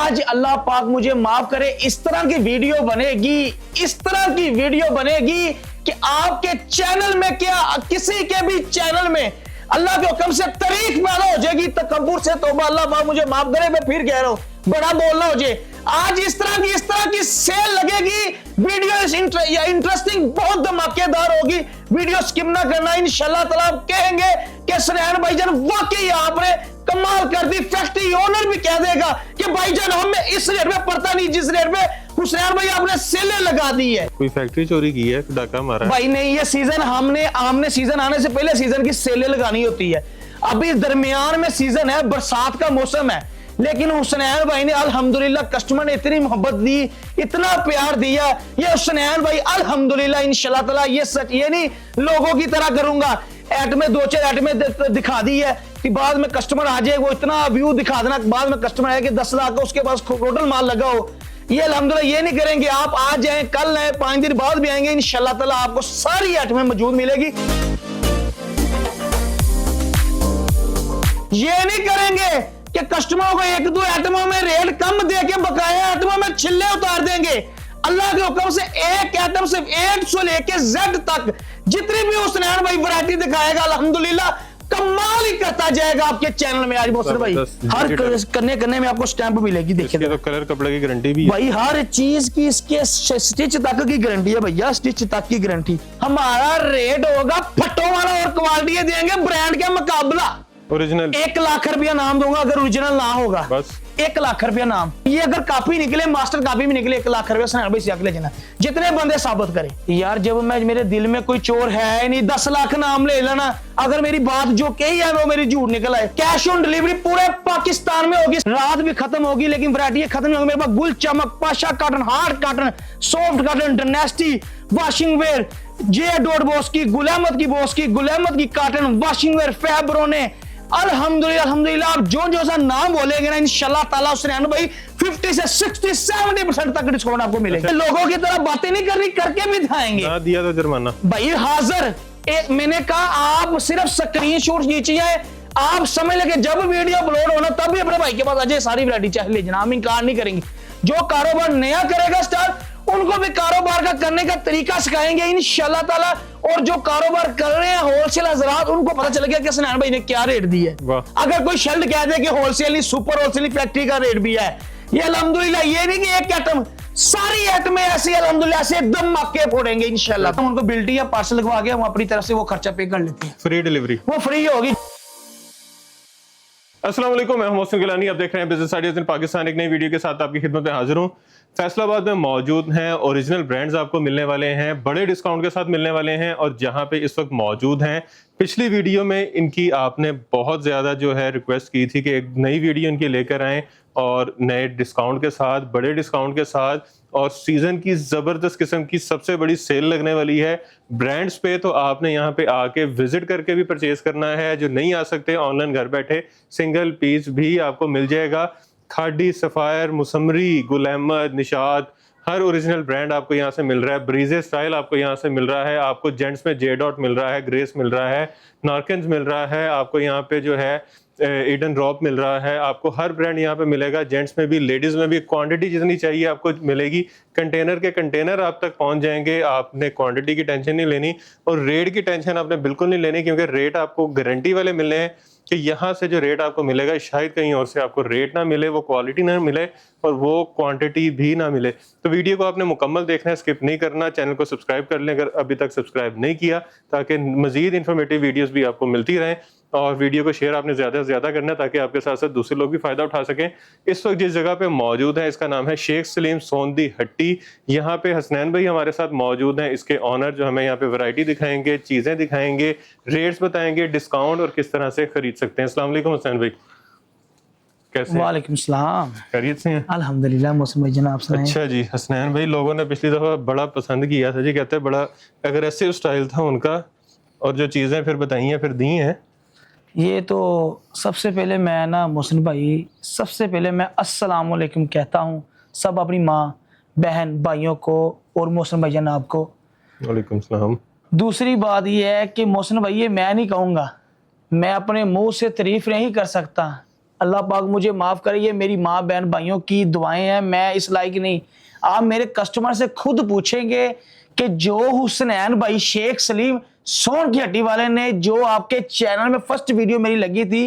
आज अल्लाह पाक मुझे माफ करे, इस तरह की वीडियो बनेगी, इस तरह की वीडियो बनेगी कि आपके चैनल में क्या किसी के भी चैनल में अल्लाह के हुक्म से तारीख पैदा हो जाएगी। तकब्बुर से तौबा, अल्लाह पाक मुझे माफ करे, मैं फिर कह रहा हूं बड़ा बोलना हो जाए। आज इस तरह की सेल लगेगी, वीडियो इंटरेस्टिंग बहुत धमाकेदार होगी, वीडियो स्किप ना करना। इंशाल्लाह ताला आप कहेंगे कि सुनैन भाईजान वाकई आपने कमाल कर दी। फैक्ट्री ओनर भी कह देगा कि भाईजान हमें इस रेट में पड़ता नहीं जिस रेट में हुसैन भाई आपने सेलें लगा दी है। कोई फैक्ट्री चोरी की है, डाका मारा है? भाई नहीं, ये सीजन हमने सीजन आने से पहले सीजन की सेलें लगानी होती है। अभी दरमियान में सीजन है, बरसात का मौसम है, लेकिन हुसैन भाई ने अल्हम्दुलिल्लाह कस्टमर ने इतनी मोहब्बत दी, इतना प्यार दिया। ये हुसैन भाई अल्हम्दुलिल्लाह इंशाल्लाह ताला ये सच ये नहीं लोगों की तरह करूंगा, ऐड में 2-4 ऐड में दिखा दी है कि बाद में कस्टमर आ जाए, वो इतना व्यू दिखा देना, बाद में कस्टमर आए कि 10 लाख का उसके पास टोटल माल लगा हो। ये अल्हम्दुलिल्लाह ये नहीं करेंगे। आप आज जाएं, कल आए, 5 दिन बाद भी आएंगे, इंशाल्लाह ताला आपको सारी आइटमें मौजूद मिलेगी। ये नहीं करेंगे कि कस्टमरों को 1-2 आइटमों में रेट कम दे के बकाया आइटमों में छिल्ले उतार देंगे। अल्लाह के हुक्म से एक आइटम सिर्फ A से लेके Z तक जितनी भी हुसैन भाई वैरायटी दिखाएगा अल्हम्दुलिल्लाह कमाल ही करता जाएगा आपके चैनल में। आज मोहसिन भाई हर करने में आपको स्टैंप मिलेगी। देखिए तो कलर कपड़े की गारंटी भी है भाई, हर चीज की इसके स्टिच तक की गारंटी है भैया, स्टिच तक की गारंटी। हमारा रेट होगा फटो वाला और क्वालिटी देंगे ब्रांड के मुकाबला। ओरिजिनल 1 लाख रुपया नाम दूंगा अगर ओरिजिनल ना होगा, बस 1 लाख रुपया नाम। ये अगर कॉपी निकले, मास्टर कॉपी भी निकले, 1 लाख रुपया सुनैन भाई से आके ले जाना। जितने बंदे साबित करें यार, जब मैं मेरे दिल में कोई चोर है नहीं, 10 लाख नाम ले लेना। अगर मेरी बात जो कही है वो मेरी झूठ निकल आए, कैश ऑन डिलीवरी पूरे पाकिस्तान में होगी। रात भी खत्म होगी लेकिन वैरायटी खत्म नहीं होगी। मेरे पास गुल चमक, Pasha cotton, hard cotton, soft cotton, dynasty washing where, J dot boss की, गुल अहमद की कॉटन वॉशिंग वेयर, फैब्रोने। अल्हम्दुलिल्लाह आप जो सा नाम बोलेंगे ना इंशाल्लाह ताला हुसैन भाई 50 से 60-70% तक डिस्काउंट आपको मिलेगा। लोगों की तरह बातें नहीं करनी, करके भी दिखाएंगे। ना दिया तो जुर्माना भाई हाजिर। मैंने कहा आप सिर्फ स्क्रीनशॉट खींचिए, आप समझ लगे जब वीडियो अपलोड होना तब भी अपने भाई के पास आ जाए, सारी वैरायटी चाहे ले जाना, हम इनकार नहीं करेंगे। जो कारोबार नया करेगा स्टार्ट उनको भी कारोबार का करने का तरीका सिखाएंगे इंशाल्लाह ताला। और जो कारोबार कर रहे हैं होलसेल हजरात, उनको पता चल गया कि सुनैन भाई ने क्या रेट दी है। अगर कोई शर्ट कह दे कि होलसेल नहीं, सुपर होलसेल फैक्ट्री का रेट भी है। ये अल्हम्दुलिल्लाह ये नहीं कि एक आइटम, सारी आइटमें ऐसी अल्हम्दुलिल्लाह से एकदम मक्के फोड़ेंगे इंशाल्लाह। हम उनको बिल्टी या पार्सल लगवा के हम अपनी तरफ से वो खर्चा पे कर लेते हैं, फ्री डिलीवरी वो फ्री होगी। अस्सलाम वालेकुम, मैं मोहसिन गिलानी, आप देख रहे हैं बिजनेस आइडियाज इन पाकिस्तान। एक नई वीडियो के साथ आपकी खिदमत में हाजिर हूं। फैसलाबाद में मौजूद हैं, ओरिजिनल ब्रांड्स आपको मिलने वाले हैं, बड़े डिस्काउंट के साथ मिलने वाले हैं। और जहां पे इस वक्त मौजूद हैं, पिछली वीडियो में इनकी आपने बहुत ज़्यादा जो है रिक्वेस्ट की थी कि एक नई वीडियो इनकी लेकर आएँ और नए डिस्काउंट के साथ, बड़े डिस्काउंट के साथ, और सीजन की ज़बरदस्त किस्म की सबसे बड़ी सेल लगने वाली है ब्रांड्स पे। तो आपने यहाँ पे आके विजिट करके भी परचेज करना है। जो नहीं आ सकते ऑनलाइन घर बैठे सिंगल पीस भी आपको मिल जाएगा। खाडी, सफायर, मुसम्मरी, गुल अहमद, निशात, हर ओरिजिनल ब्रांड आपको यहाँ से मिल रहा है। ब्रीजे स्टाइल आपको यहाँ से मिल रहा है। आपको जेंट्स में जे डॉट मिल रहा है, ग्रेस मिल रहा है, नार्किन्स मिल रहा है, आपको यहाँ पे जो है ईडन ड्रॉप मिल रहा है। आपको हर ब्रांड यहाँ पे मिलेगा, जेंट्स में भी लेडीज में भी। क्वांटिटी जितनी चाहिए आपको मिलेगी, कंटेनर के कंटेनर आप तक पहुंच जाएंगे। आपने क्वांटिटी की टेंशन नहीं लेनी और रेट की टेंशन आपने बिल्कुल नहीं लेनी, क्योंकि रेट आपको गारंटी वाले मिलने हैं कि यहाँ से जो रेट आपको मिलेगा शायद कहीं और से आपको रेट ना मिले, वो क्वालिटी ना मिले और वो क्वांटिटी भी ना मिले। तो वीडियो को आपने मुकम्मल देखना है, स्किप नहीं करना। चैनल को सब्सक्राइब कर लें अगर अभी तक सब्सक्राइब नहीं किया, ताकि मजीद इन्फॉर्मेटिव वीडियोस भी आपको मिलती रहें। और वीडियो को शेयर आपने ज़्यादा से ज़्यादा करना है ताकि आपके साथ साथ दूसरे लोग भी फ़ायदा उठा सकें। इस वक्त जिस जगह पे मौजूद है इसका नाम है शेख सलीम सोंदी हट्टी। यहाँ पे हसनैन भाई हमारे साथ मौजूद हैं, इसके ऑनर, जो हमें यहाँ पे वैरायटी दिखाएंगे, चीज़ें दिखाएंगे, रेट्स बताएंगे, डिस्काउंट और किस तरह से खरीद सकते हैं। अस्सलाम वालेकुम हसनैन भाई, कैसे? वालेकुम सलाम, खैरियत से हैं? अल्हम्दुलिल्लाह। मौसम भाई जनाब सुनाएं। अच्छा जी, हसनैन भाई लोगों ने पिछली दफ़ा बड़ा पसंद किया था जी, कहते हैं बड़ा अग्रेसिव स्टाइल था उनका, और जो चीज़ें फिर बताई हैं फिर दी हैं। ये तो सबसे पहले मैं ना मोहसिन भाई, सबसे पहले मैं अस्सलाम वालेकुम कहता हूँ सब अपनी माँ, बहन, भाइयों को और मोहसिन भाई जनाब को। वालेकुम सलाम। दूसरी बात ये है कि मोहसिन भाई, ये मैं नहीं कहूँगा, मैं अपने मुंह से तारीफ नहीं कर सकता, अल्लाह पाक मुझे माफ करे, ये मेरी माँ बहन भाइयों की दुआएं हैं, मैं इस लायक नहीं। आप मेरे कस्टमर से खुद पूछेंगे कि जो हुसनैन भाई शेख सलीम सोन की हट्टी वाले ने जो आपके चैनल में फर्स्ट वीडियो मेरी लगी थी,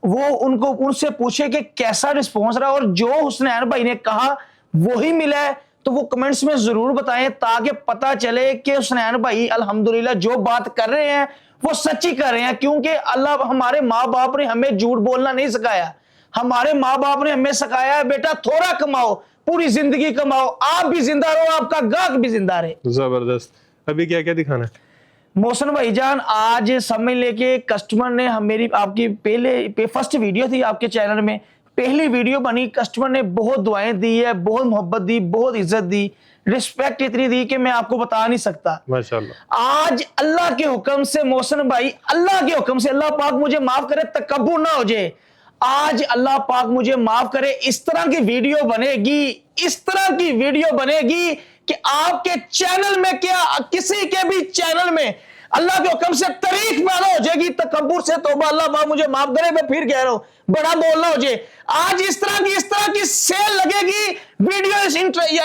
वो उनसे पूछे कि कैसा रिस्पॉन्स रहा, और जो हुसनैन भाई ने कहा वही मिला है, तो वो कमेंट्स में जरूर बताएं ताकि पता चले कि हुसनैन भाई अल्हम्दुलिल्लाह जो बात कर रहे हैं वो सच्ची कर रहे हैं। क्योंकि अल्लाह, हमारे माँ बाप ने हमें झूठ बोलना नहीं सिखाया, हमारे माँ बाप ने हमें सिखाया है बेटा थोड़ा कमाओ पूरी जिंदगी कमाओ, आप भी जिंदा रहो, आपका गाहक भी जिंदा रहे। जबरदस्त। अभी क्या क्या दिखाना है मोहसिन भाईजान? आज समझ लेके कस्टमर ने मेरी आपकी पहले फर्स्ट वीडियो थी आपके चैनल में, पहली वीडियो बनी, कस्टमर ने बहुत दुआएं दी है, बहुत मोहब्बत दी, बहुत इज्जत दी, रिस्पेक्ट इतनी दी कि मैं आपको बता नहीं सकता। माशाल्लाह। आज अल्लाह के हुक्म से मोहसिन भाई, अल्लाह के हुक्म से, अल्लाह पाक मुझे माफ करे, तकब्बुर ना हो जाए, आज अल्लाह पाक मुझे माफ करे, इस तरह की वीडियो बनेगी, इस तरह की वीडियो बनेगी कि आपके चैनल में क्या किसी के भी चैनल में अल्लाह के हुक्म से तारीफ पैदा हो जाएगी। तकब्बुर से तौबा, अल्लाह पाक मुझे माफ करे, मैं फिर कह रहा हूं बड़ा बोलना हो जाए। आज इस तरह की सेल लगेगी, वीडियो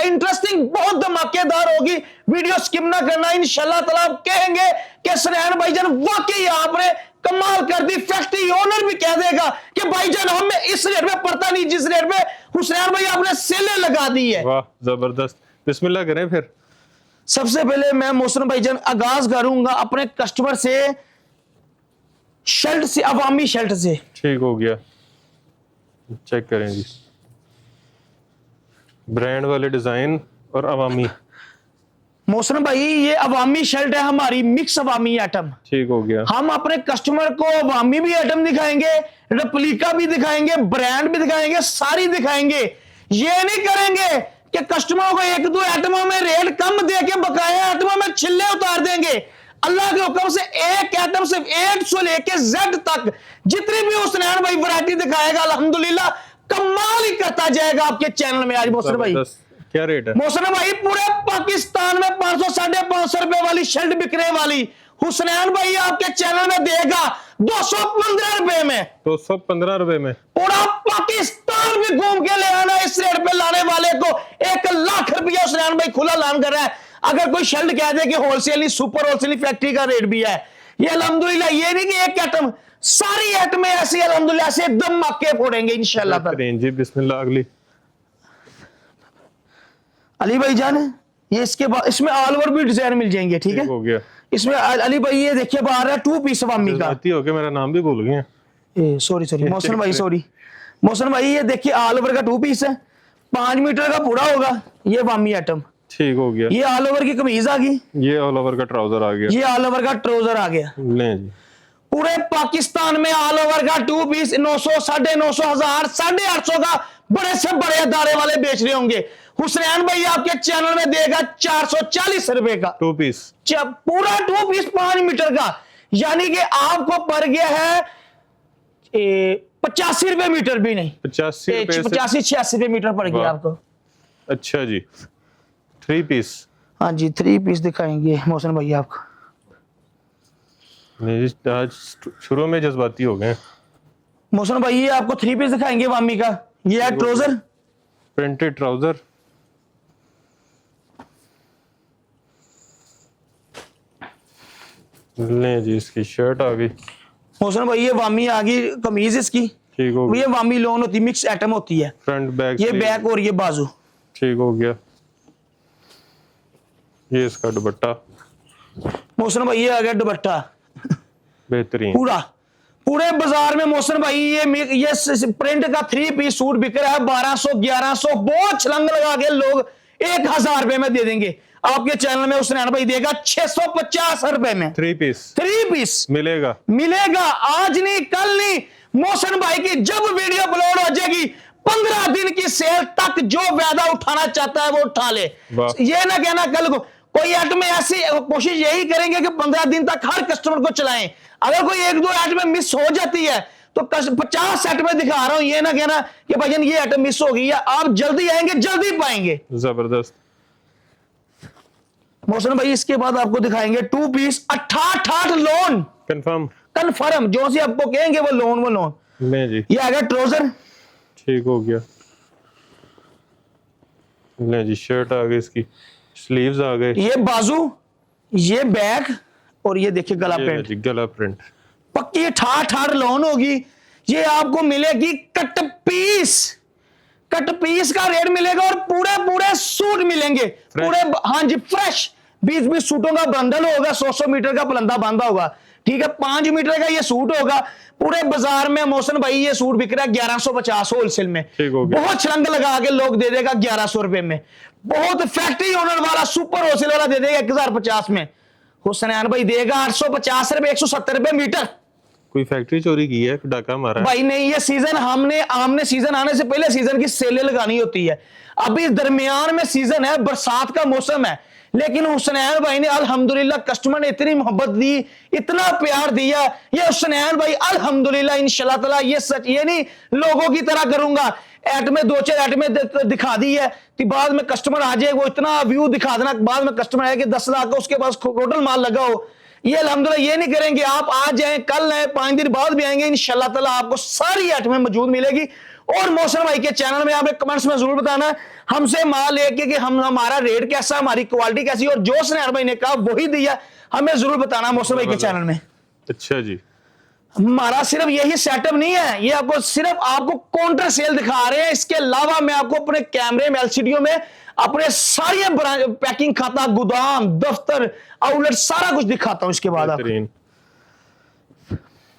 इंटरेस्टिंग बहुत धमाकेदार होगी, वीडियो स्किप ना करना। इंशाल्लाह ताला आप कहेंगे कि हुसैन भाईजान वाकई आपने कमाल कर दी, फैक्ट्री ओनर भी कह देगा कि भाईजान हमें इस रेट में पड़ता नहीं जिस रेट में हुसैन भाई आपने सेलें लगा दी है। वाह जबरदस्त। बिस्मिल्लाह करें फिर। सबसे पहले मैं मोहसिन भाईजान आगाज करूंगा अपने कस्टमर से, शर्ट से, अवामी शर्ट से। ठीक हो गया, चेक करें जी, ब्रांड वाले डिजाइन और अवामी। मोहसिन भाई ये अवामी शर्ट है हमारी, मिक्स अवामी आइटम। ठीक हो गया। हम अपने कस्टमर को अवामी भी आइटम दिखाएंगे, रेप्लिका भी दिखाएंगे, ब्रांड भी दिखाएंगे, सारी दिखाएंगे। ये नहीं करेंगे कि कस्टमर को एक दो आइटमों में रेट कम दे के बकाया आइटमों में छिल्ले उतार देंगे। अल्लाह के हुक्म से एक आइटम से 800 लेके Z तक जितनी भी हुसैन भाई वैरायटी दिखाएगा अल्हम्दुलिल्लाह कमाल ही करता जाएगा आपके चैनल में। आज मोहसिन भाई क्या रेट है? मोहसिन भाई पूरे पाकिस्तान में 500 550 रुपए वाली शर्ट बिकने वाली हुसैन भाई आपके चैनल में देगा 215 रुपए में। 215 रुपए में पूरा पाकिस्तान भी घूम के ले आना, इस रेट पे लाने वाले को 1 लाख रुपया हुसैन भाई खुला ऐलान कर रहा है। अगर कोई शर्ट कह दे कि होलसेल सुपर होलसेल फैक्ट्री का रेट भी है, ये अल्हम्दुलिल्लाह, ये नहीं कि एक आइटम, सारी आइटम ऐसी अल्हम्दुलिल्लाह से एकदम मक्के फोड़ेंगे इंशाल्लाह। जी बिस्मिल्लाह। अगली अली भाई जान, ये इसके बाद इसमें ऑल ओवर भी डिजाइन मिल जाएंगे। ठीक है, हो गया। इसमें अली भाई ये देखिए बाहर है 2 पीस अवामी का। हो गया, मेरा नाम भी भूल गए। सॉरी मोहसिन भाई, सॉरी मोहसिन भाई, ये देखिए ऑल ओवर का 2 पीस है, 5 मीटर का पूरा होगा ये अवामी आइटम। ठीक हो गया। ये ऑल ओवर की कमीज आ गई, ये ऑल ओवर का ट्राउजर आ गया, ये ऑल ओवर का ट्राउजर आ गया। ले जी। पूरे पाकिस्तान में ऑल ओवर का 2 पीस 900 950 1000 850 का बड़े से बड़े अदारे वाले बेच रहे होंगे। हुसैन भाई आपके चैनल में देगा 440 रुपए का 2 पीस, पूरा 2 पीस 5 मीटर का, यानी कि आपको पड़ गया है 85 रुपए मीटर भी नहीं, 85 86 रुपए मीटर पड़ गया आपको। अच्छा जी, 3 पीस। हाँ जी 3 पीस दिखाएंगे मोहसिन भाई आपको। आज शुरू में जज्बाती हो गए मोहसिन भाई, ये आपको 3 पीस दिखाएंगे वामी का। ये है ट्राउजर, प्रिंटेड ट्राउजर। ले जी, इसकी शर्ट आ गई। मोहसिन भाई ये वामी आ गई, कमीज इसकी। ठीक हो गया। ये वामी लोन होती है, मिक्स आइटम होती है, फ्रंट बैक, ये बैक और ये बाजू। ठीक हो गया। ये इसका दुपट्टा। मोहसिन भाई ये आ गया दुपट्टा, बेहतरीन। पूरे बाजार में मोहसिन भाई ये प्रिंट का 3 पीस सूट बिक रहा है 1200 1100, बहुत छलंग लगा के लोग 1000 रुपए में दे देंगे। आपके चैनल में हुसैन भाई देगा 650 रुपए में 3 पीस मिलेगा। आज नहीं कल नहीं, मोहसिन भाई की जब वीडियो अपलोड हो जाएगी 15 दिन की सेल तक जो वायदा उठाना चाहता है वो उठा ले। ये ना कहना कल को कोई आइटम में ऐसी कोशिश यही करेंगे कि 15 दिन तक हर कस्टमर को चलाएं। अगर कोई 1-2 आइटम मिस हो जाती है तो 50 आइटम दिखा रहा हूं, ये ना कहना कि भाईजान ये आइटम मिस हो गई है। आप जल्दी आएंगे जल्दी पाएंगे। जबरदस्त। मोहसिन भाई इसके बाद आपको दिखाएंगे 2 पीस 88 लोन कंफर्म, जो सी आपको कहेंगे वो लोन नहीं जी, ये आ गया ट्राउजर, ठीक हो गया। नहीं जी, शर्ट आ गई, इसकी स्लीव्स आ गए, ये बाजू, ये बैक, और ये देखिए गला ये प्रिंट, जी गला प्रिंट। पक्की ठाठ ठाठ लोन होगी। ये आपको मिलेगी कट पीस, कट पीस का रेट मिलेगा और पूरे पूरे सूट मिलेंगे पूरे। हाँ जी, फ्रेश 20-20 सूटों का बंडल होगा, 100-100 मीटर का पलंदा बांधा होगा, ठीक है। 5 मीटर का ये सूट होगा। पूरे बाजार में मोहसिन भाई ये सूट बिक रहा है 1150 होलसेल में, ठीक हो गया। बहुत छलंग लगा के लोग दे देगा 1100 रुपए में। बहुत फैक्ट्री ओनर वाला सुपर होलसेल वाला दे देगा 1050 में। हुसनैन भाई देगा 850 रुपए, 170 रुपए मीटर। कोई फैक्ट्री चोरी की है, डाका मारा है? भाई नहीं, ये सीजन हमने सीजन आने से पहले सीजन की सेलें लगानी होती है। अभी दरमियान में सीजन है, बरसात का मौसम है, लेकिन हुसनैन भाई ने अल्हम्दुलिल्लाह कस्टमर ने इतनी मोहब्बत दी, इतना प्यार दिया। ये हुसनैन भाई अल्हम्दुलिल्लाह इंशाल्लाह ताला, ये सच ये नहीं लोगों की तरह करूंगा एट में 2-4 एट में दिखा दी है कि बाद में कस्टमर आ जाए, वो इतना व्यू दिखा देना, बाद में कस्टमर आए कि 10 लाख का उसके पास टोटल माल लगा हो। ये अल्हम्दुलिल्लाह ये नहीं करेंगे। आप आज जाए, कल आए, 5 दिन बाद भी आएंगे, इंशाल्लाह ताला आपको सारी आइटमें मौजूद मिलेगी। और मोहसिन भाई के चैनल में आपने कमेंट्स में जरूर बताना हमसे माल लेके कि हमारा रेट कैसा, हमारी क्वालिटी कैसी, और जो हुसनैन भाई ने कहा वही दिया, हमें जरूर बताना मोहसिन भाई के चैनल में। अच्छा जी, हमारा सिर्फ यही सेटअप नहीं है, ये आपको सिर्फ आपको काउंटर सेल दिखा रहे हैं। इसके अलावा मैं आपको अपने कैमरे में एलसीडी में अपने सारी पैकिंग खाता, गोदाम, दफ्तर, आउटलेट सारा कुछ दिखाता हूं इसके बाद आपको। बेहतरीन।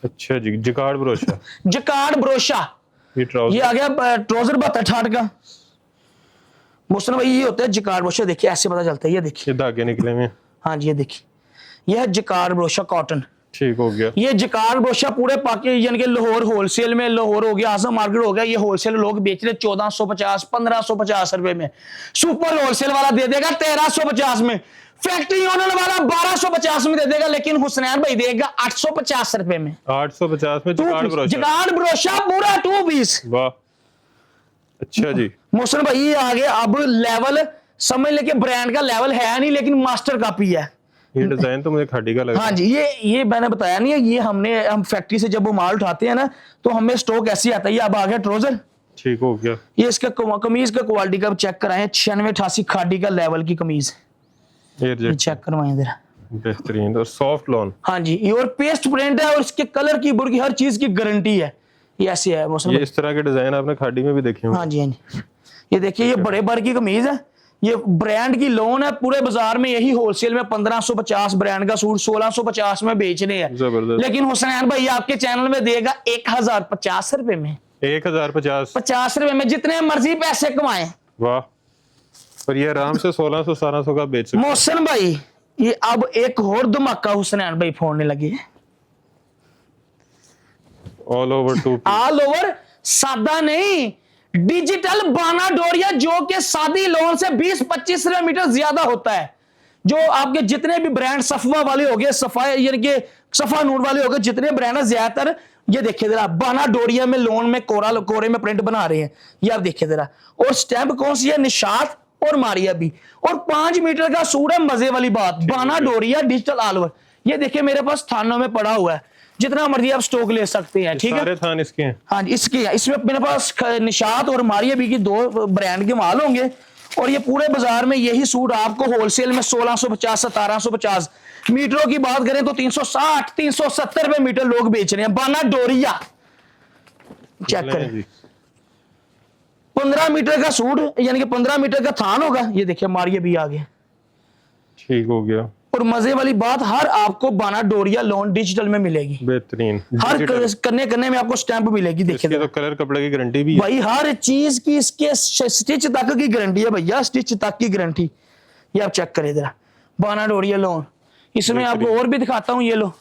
अच्छा जी, जिकार्ड ब्रोशा, जकार्ड ब्रोशा, ये ट्राउजर, ये आ गया ट्राउजर 72 ठाट का। मोहसिन भाई ये होता है जकार्ड ब्रोशा, देखिए ऐसे पता चलता है, ये देखिए, ये धागे निकले हुए हैं। हाँ जी ये देखिए, ये है जकार्ड ब्रोशा कॉटन। ठीक हो गया। ये जकार्ड ब्रोशा पूरे पाकिस्तान यानी कि लाहौर होलसेल में, लाहौर हो गया, आजम मार्केट हो गया, ये होलसेल लोग बेच रहे 1450 1550 रुपए में। सुपर होलसेल वाला दे देगा 1350 में, फैक्ट्री ओनर वाला 1250 में दे देगा, लेकिन हुसनैन भाई देगा 850 रुपए में। 850 में जिकार्ड ब्रोशा, जकार्ड ब्रोशा पूरा 2 पीस। वाह, अच्छा जी। मोहसिन भाई ये आगे अब लेवल समझ ले कि ब्रांड का लेवल है नहीं, लेकिन मास्टर कॉपी है। ये डिजाइन तो मुझे खाड़ी का लगा। हाँ जी, ये मैंने बताया नहीं है, ये हम फैक्ट्री से जब वो माल उठाते हैं ना तो हमें स्टॉक ऐसे आता है। ये अब आ गया ट्राउजर, ठीक हो गया। ये इसका कमीज का क्वालिटी का चेक कराएं, 96-88 खाड़ी का लेवल की कमीज, ये चेक करवाएं जरा, बेहतरीन और सॉफ्ट लॉन। हाँ जी, ये और पेस्ट प्रिंट है और इसके कलर की बुर की हर चीज की गारंटी है। ये ऐसे है मौसम। ये इस तरह के डिजाइन आपने खाड़ी में भी देखे होंगे। हाँ जी, हाँ जी, ये देखिए, ये बड़े बर की कमीज है, ये ब्रांड की लोन है। पूरे बाजार में यही होलसेल में 1550 ब्रांड का सूट 1650 में बेच रहे हैं, जबरदस्त। लेकिन हुसनैन भाई आपके चैनल में देगा 1050 रुपए में, 1050 50 रुपए में जितने मर्जी पैसे कमाएं। वाह, पर ये आराम से 1600-1700 का बेच सकते। मोहसिन भाई ये अब एक और धमाका हुसनैन भाई फोड़ने लगे, ऑल ओवर 2 ऑल ओवर, सादा नहीं, डिजिटल बाना डोरिया, जो कि सादी लोन से 20-25 मीटर ज्यादा होता है। जो आपके जितने भी ब्रांड सफवा वाले हो गए, सफा यानी कि सफा नूर वाले हो गए, जितने ब्रांड है ज्यादातर, ये देखिए जरा, बाना डोरिया में लोन में कोरे में प्रिंट बना रहे हैं, ये आप देखिए जरा। और स्टैंप कौन सी है, निशात और मारिया भी, और 5 मीटर का सूट है। मजे वाली बात, बाना डोरिया डिजिटल ऑल ओवर, ये देखिए मेरे पास थानों में पड़ा हुआ है, जितना मर्जी आप स्टॉक ले सकते हैं, ठीक है। सारे थान इसके हैं। हाँ जी, इसमें मेरे पास निशात और मारिया भी की 2 ब्रांड के माल होंगे। और ये पूरे बाजार में यही सूट आपको होलसेल में 1650 1750, मीटरों की बात करें तो 360 370 रुपए मीटर लोग बेच रहे हैं। बाना डोरिया चेक करें, 15 मीटर का सूट यानी कि 15 मीटर का थान होगा। ये देखिए मारिया भी आ गया, ठीक हो गया। और मजे वाली बात, हर आपको बाना डोरिया लोन डिजिटल में मिलेगी, बेहतरीन। हर करने में आपको स्टैंप मिलेगी। देखिए इसके तो कलर कपड़े की गारंटी भी है भाई, हर चीज की इसके स्टिच तक की गारंटी है भैया, स्टिच तक की गारंटी। ये आप चेक करें जरा, बाना डोरिया लोन। इसमें आपको और भी दिखाता हूं, ये लो,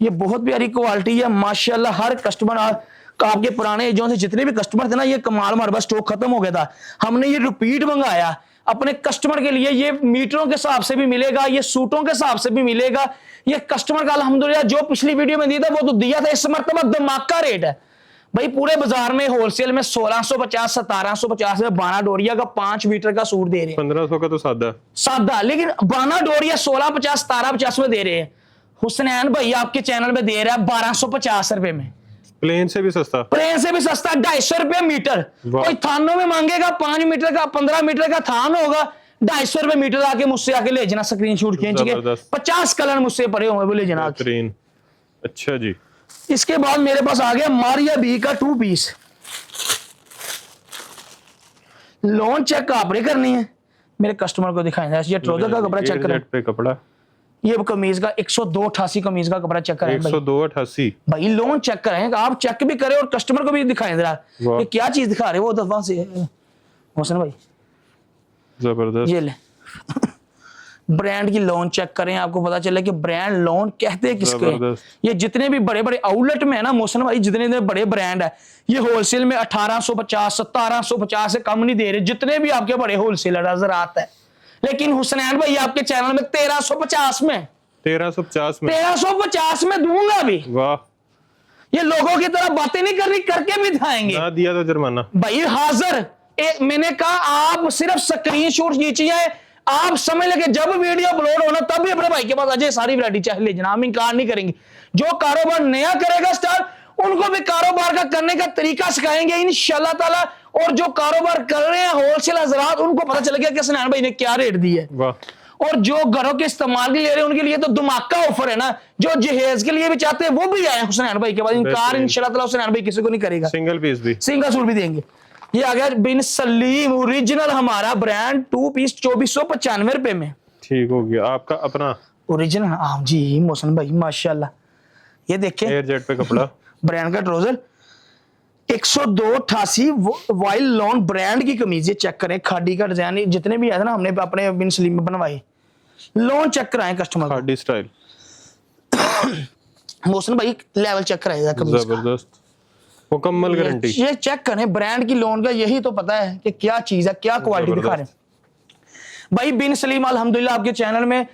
ये बहुत प्यारी क्वालिटी है माशाल्लाह। हर कस्टमर आपके पुराने एजों से जितने भी कस्टमर थे ना, ये कमाल, हमारे पास स्टॉक खत्म हो गया था, हमने ये रिपीट मंगाया अपने कस्टमर के लिए। ये मीटरों के हिसाब से भी मिलेगा, ये सूटों के हिसाब से भी मिलेगा। ये कस्टमर का अल्हम्दुलिल्लाह जो पिछली वीडियो में दिया था वो तो दिया था, इस मरतबा धमाका रेट है भाई। पूरे बाजार में होलसेल में 1650 1750 में बाना डोरिया का 5 मीटर का सूट दे रहे हैं। 1500 का तो सादा, लेकिन बाना डोरिया 1650 1750 में दे रहे हैं। हुसनैन भाई आपके चैनल में दे रहा है 1250 रुपए में। प्लेन से भी सस्ता, प्लेन से भी सस्ता, 250 रुपये मीटर। वाह। कोई थानों में मांगेगा 5 मीटर का 15 मीटर का थान होगा, 250 रुपये मीटर आके मुझसे आके ले जाना, स्क्रीनशॉट खींच के। जबरदस्त। 50 कलर मुझसे पड़े हुए, वो ले जाना आके। बेहतरीन। अच्छा जी, इसके बाद मेरे पास आ गया मारिया बी का 2 पीस। लोन चेक आपने करनी है, मेरे कस्टमर को दिखाएंगे। ये ट्राउजर का कपड़ा चेक करें, पे कपड़ा, ये कमीज का 102.88 कमीज का कपड़ा चेक करें भाई। 102.88। भाई लोन चेक करें, आप चेक भी करें और कस्टमर को भी दिखाएं जरा वाह। ये क्या चीज दिखा रहे हो। वो दफा से मोहसिन भाई जबरदस्त। ये ले ब्रांड की लोन चेक करें, आपको पता चले कि ब्रांड लोन कहते किसको है। जबरदस्त। ये जितने भी बड़े बड़े आउटलेट में है ना मोहसिन भाई, जितने बड़े ब्रांड है, ये होलसेल में 1850 1750 से कम नहीं दे रहे, जितने भी आपके बड़े होलसेलर हजरात है। लेकिन हुसनैन भाई आपके चैनल में 1350 में 1350 में 1350 में दूंगा भी। वाह, ये लोगों की तरह बातें नहीं करनी, करके भी दिखाएंगे ना दिया तो जुर्माना भाई। हाजिर मैंने कहा आप सिर्फ स्क्रीनशॉट खींचिए, आप समझ लगे जब वीडियो अपलोड होना तब भी अपने भाई के पास अजय सारी वैरायटी चाहे ले जाना, हम इनकार नहीं करेंगे। जो कारोबार नया करेगा स्टार्ट, उनको भी कारोबार का करने का तरीका सिखाएंगे इंशाल्लाह ताला। और जो कारोबार कर रहे हैं होलसेल हजरात, उनको पता चल गया कि हुसनैन भाई ने क्या रेट दी है। वाह। और जो घरों के इस्तेमाल के लिए ले रहे हैं उनके लिए तो धमाका ऑफर है ना। जो जहेज के लिए भी चाहते हैं वो भी आए हुसनैन भाई के पास, इनकार इंशाल्लाह ताला हुसनैन भाई किसी को नहीं करेगा। सिंगल पीस भी, सिंगल सूट भी देंगे। ये आ गया बिन सलीम ओरिजिनल हमारा ब्रांड 2 पीस 2495 रुपए में। ठीक हो गया। आपका अपना ओरिजिनल, हाँ जी मोहसिन भाई माशाल्लाह। ये देखें एयर जेट पे कपड़ा, ब्रांड का ट्राउजर 102.88 वाइल लॉन ब्रांड की कमीज। ये चेक करें, खाड़ी का डिजाइन जितने भी है ना हमने अपने बिन सलीम में बनवाए। लॉन चेक कराएं कस्टमर को, खाड़ी स्टाइल, मोहसिन भाई लेवल चेक कराएगा कमीज का। जबरदस्त, मुकम्मल गारंटी। ये चेक करें ब्रांड की लोन का, यही तो पता है कि क्या चीज है, क्या क्वालिटी दिखा रहे हैं भाई। बिन सलीम अल्हम्दुलिल्लाह आपके चैनल में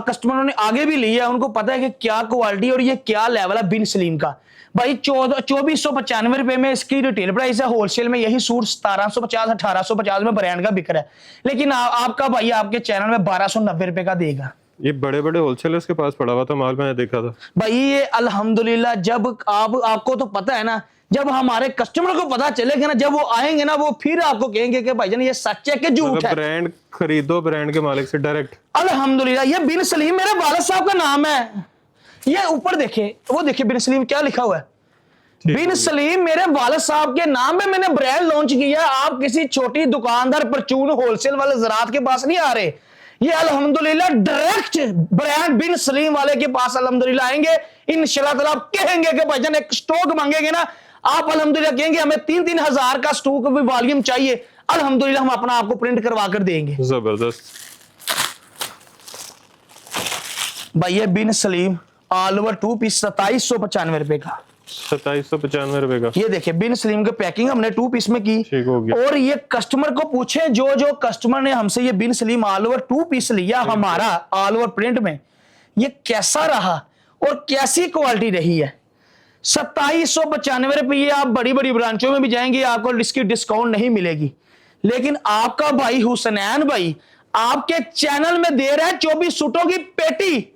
कस्टमरों ने आगे भी लिया है, उनको पता है कि क्या क्वालिटी और ये क्या लेवल है बिन सलीम का। भाई 2495 रुपए में इसकी रिटेल प्राइस है, होलसेल में यही सूट 1750 1850 में ब्रांड का बिक रहा है। लेकिन आपका भाई आपके चैनल में 1290 रुपए का देगा। ये बड़े बड़े होलसेलर्स के पास पड़ा हुआ था माल, मैंने देखा था भाई ये अल्हम्दुलिल्लाह जब आपको तो पता है ना, जब हमारे कस्टमर को पता चलेगा ना, जब वो आएंगे ना, वो फिर आपको कहेंगे कि भाईजान ये सच है कि झूठ है। ब्रांड खरीदो ब्रांड के मालिक से डायरेक्ट। अल्हम्दुलिल्लाह ये बिन सलीम मेरे वालिद साहब का नाम है। ये ऊपर देखे, वो देखिए बिन सलीम क्या लिखा हुआ है। बिन सलीम मेरे वालिद साहब के नाम में मैंने ब्रांड लॉन्च किया। आप किसी छोटी दुकानदार परचून होलसेल वाले ज़रात के पास नहीं आ रहे, ये अल्हम्दुलिल्लाह डायरेक्ट ब्रांड बिन सलीम वाले के पास अल्हम्दुलिल्लाह आएंगे। इंशाल्लाह ताला आप कहेंगे कि भाईजान एक स्टॉक मांगेंगे ना, आप अल्हम्दुलिल्लाह कहेंगे हमें 3-3 हजार का स्टॉक भी वॉल्यूम चाहिए, अल्हम्दुलिल्लाह हम अपना आपको प्रिंट करवा कर देंगे। जबरदस्त भाई ये बिन सलीम ऑल ओवर 2 पीस 2795 रुपए का, 2795 रुपए का। ये देखिए बिन सलीम की पैकिंग हमने 2 पीस में की। ठीक हो गया। और ये कस्टमर को पूछे, जो कस्टमर ने हमसे ये बिन सलीम ऑल ओवर 2 पीस लिया हमारा ऑल ओवर प्रिंट में, ये कैसा रहा और कैसी क्वालिटी रही है। 2795 रुपये। आप बड़ी बड़ी ब्रांचों में भी जाएंगे आपको इसकी डिस्काउंट नहीं मिलेगी, लेकिन आपका भाई हुसनैन भाई आपके चैनल में दे रहा है 24 सूटों की पेटी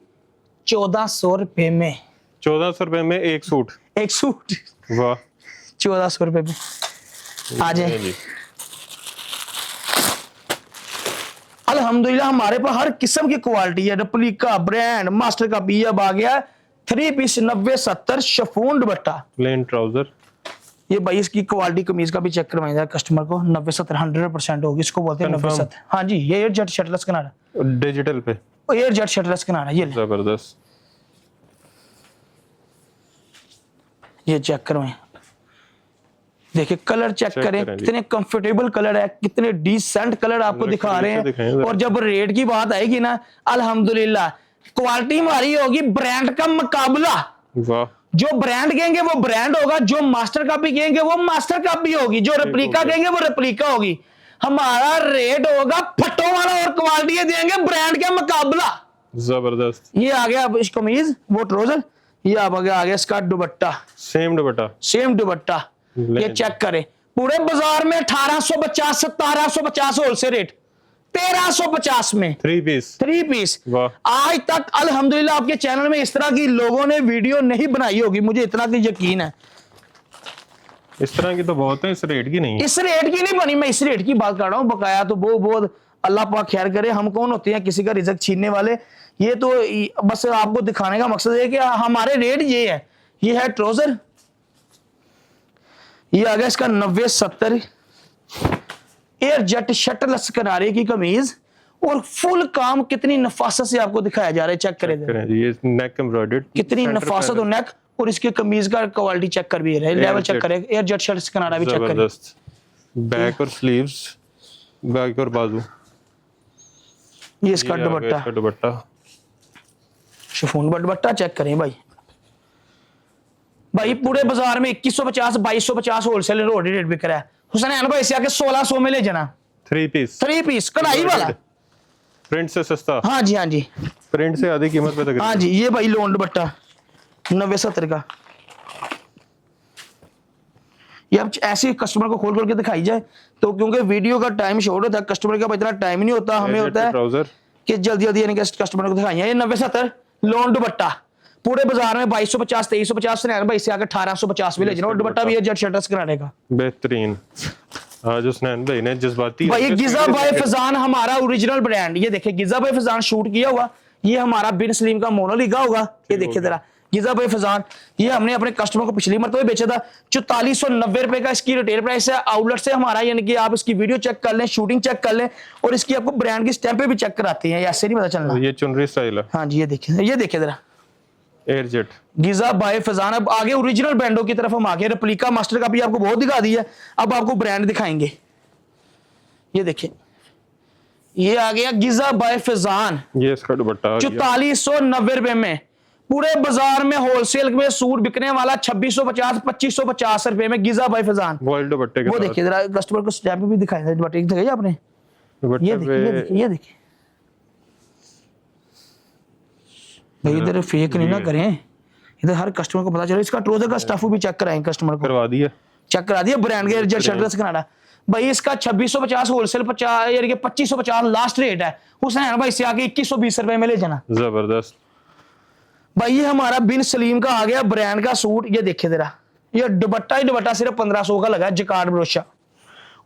1400 रुपए में। 1400 रुपए में एक सूट, एक सूट वाह 1400 रुपए में आ जाए। जी। अल्हम्दुलिल्लाह हमारे पास हर किस्म की क्वालिटी है, रेप्लिका ब्रांड मास्टर का भी अब आ गया 3 piece 90-70 chiffon dupatta plain trouser. ये भाई इसकी क्वालिटी कमीज का भी चेक करवाएंगे कस्टमर को। 90-70 100% होगी, इसको बोलते हैं 90-70। हाँ जी ये एयर जेट शटलेस किनारा, डिजिटल पे एयर जेट शटलेस किनारा। ये ले, जबरदस्त। ये चेक करवाएं, देखिए कलर चेक करें कितने कंफर्टेबल कलर है, कितने डिसेंट कलर आपको दिखा रहे हैं। और जब रेट की बात आएगी ना अल्हम्दुलिल्लाह क्वालिटी हमारी होगी ब्रांड का मुकाबला। वाह। जो ब्रांड कहेंगे वो ब्रांड होगा, जो मास्टर कॉपी कहेंगे वो मास्टर कॉपी होगी, जो रेप्लिका कहेंगे वो रेप्लिका होगी। हमारा रेट होगा फटो वाला और क्वालिटी देंगे ब्रांड के मुकाबला। जबरदस्त। ये आ गया अब इस कमीज वो ट्राउजर, ये अब आ गया इसका दुपट्टा, सेम दुपट्टा, सेम दुपट्टा। ये चेक करें पूरे बाजार में 1850 1750 होलसेल रेट, 1350 में 3 पीस। वाह। आज तक अल्हम्दुलिल्लाह आपके चैनल में इस तरह की लोगों ने वीडियो नहीं बनाई होगी, मुझे इतना की यकीन है। इस तरह की तो बहुत है, इस रेट की नहीं है। इस रेट की नहीं बनी, मैं इस रेट की बात कर रहा हूँ। बकाया तो बहुत बहुत अल्लाह पाक खैर करे, हम कौन होते हैं किसी का रिजक छीनने वाले। ये तो बस आपको दिखाने का मकसद है कि हमारे रेट ये है। ये है ट्राउजर, ये आ गया इसका 90-70 एयर जेट शटलस किनारे की कमीज, और फुल काम कितनी नफासत से आपको दिखाया जा रहा है। चेक करें ये नेक एम्ब्रॉयडर्ड, कितनी नफासत और नेक, और इसके कमीज का क्वालिटी चेक कर भी रहे, लेवल चेक करें, एयर जेट शर्ट किनारा भी चेक करें। जबरदस्त बैक और स्लीव्स, बैक और बाजू, ये इसका दुपट्टा शिफॉन दुपट्टा चेक करें भाई। भाई पूरे बाजार में 2150 2250 होलसेल रेट बिक रहा है। हुसैन भाई से आके 1600 में ले जाना। 3 पीस कढ़ाई वाला, प्रिंट से सस्ता। हाँ जी हाँ जी, प्रिंट से आधी कीमत पे तक। हाँ जी, ये भाई लोन दुपट्टा 90-70 का। ये अब ऐसे कस्टमर को खोल खोल के दिखाई जाए तो, क्योंकि वीडियो का टाइम शॉर्ट होता है, कस्टमर का इतना टाइम नहीं होता, हमें होता है ट्राउजर कि जल्दी जल्दी यानी कि कस्टमर को दिखाई। ये 90-70 लोन दुपट्टा पूरे बाजार में 2250 2350 से भाई इससे आकर 1850 में ले जाना। और दुपट्टा भी है जेट शटर्स कराने का बेहतरीन। आज उसने भाई ने जज्बाती भाई गिजा बाय फजान हमारा ओरिजिनल ब्रांड। ये देखिए गिजा बाय फजान शूट किया हुआ, ये हमारा बिन सलीम का मोनो लिखा होगा। ये देखिए जरा गिजा बाय फजान, ये हमने अपने कस्टमर को पिछली मरतबा बेचा था 4490 रुपए का इसकी रिटेल प्राइस है। आउटलेट से हमारा यानी कि आप इसकी वीडियो चेक कर लें, शूटिंग चेक कर लें, और इसकी आपको ब्रांड की स्टैंप पे भी चेक कराते हैं, ऐसे नहीं पता चलना। ये चुनरी स्टाइल है। हाँ जी, ये देखिए जरा एयर जेट गिजा बाय फजान। अब आगे ओरिजिनल ब्रांडों की तरफ हम आगे, रेप्लिका मास्टर का भी आपको बहुत दिखा दिया, अब आपको ब्रांड दिखाएंगे। ये देखिए ये आ गया गिजा बाय फजान, ये इसका दुपट्टा 4490 रुपए में। पूरे बाजार में होलसेल में सूट बिकने वाला 2650 2550 रुपए में गिजा बाय फजान। वर्ल्ड दुपट्टे के वो देखिए जरा कस्टमर को स्टैम्प भी दिखाएंगे, दुपट्टे दिखाइए आपने। ये देखिए भाई, इधर फेक नहीं ना करें, इधर हर कस्टमर को पता चले। इसका ट्राउजर का स्टफ भी चेक कराएं, कस्टमर को करवा दिया, चेक करा दिया ब्रांड के जेट शटर्स कनाडा। भाई इसका 2650 होलसेल 50 यानी कि 2550 लास्ट रेट है। हुसैन भाई से आके 2120 रुपए में ले जाना। जबरदस्त भाई ये हमारा बिन सलीम का आ गया ब्रांड का सूट। ये देखिए जरा, ये दुपट्टा ही दुपट्टा सिर्फ 1500 का लगा है, जकार्ड ब्रोशा।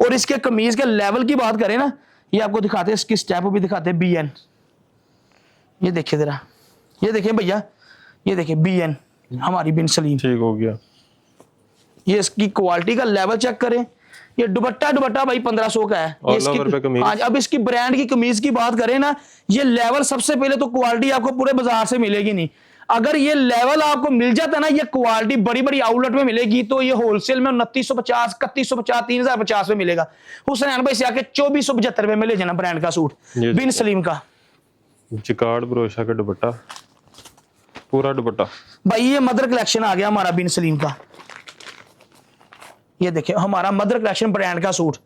और इसके कमीज के लेवल की बात करें ना, ये आपको दिखाते हैं, इसकी स्टेप भी दिखाते हैं BN। ये देखिए जरा, ये देखिए भैया, ये देखिए BN हमारी बिन सलीम, ठीक हो गया। ये इसकी क्वालिटी का लेवल चेक करें। ये दुपट्टा भाई 1500 का है। ये इसकी आज अब इसकी ब्रांड की कमीज की बात करें ना, ये लेवल सबसे पहले तो क्वालिटी आपको पूरे बाजार से मिलेगी नहीं। अगर ये लेवल आपको मिल जाता ना, ये क्वालिटी बड़ी बड़ी आउटलेट में मिलेगी, तो ये होलसेल में 2950 3150 3050 में मिलेगा। हुसैन भाई से आके 2475 रुपए में ले जाना ब्रांड का सूट बिन सलीम का। जकार्ड ब्रोशा का दुपट्टा, पूरा दुपट्टा। भाई ये मदर कलेक्शन आ गया हमारा बिन सलीम का। ये देखिए हमारा मदर कलेक्शन ब्रांड का सूट।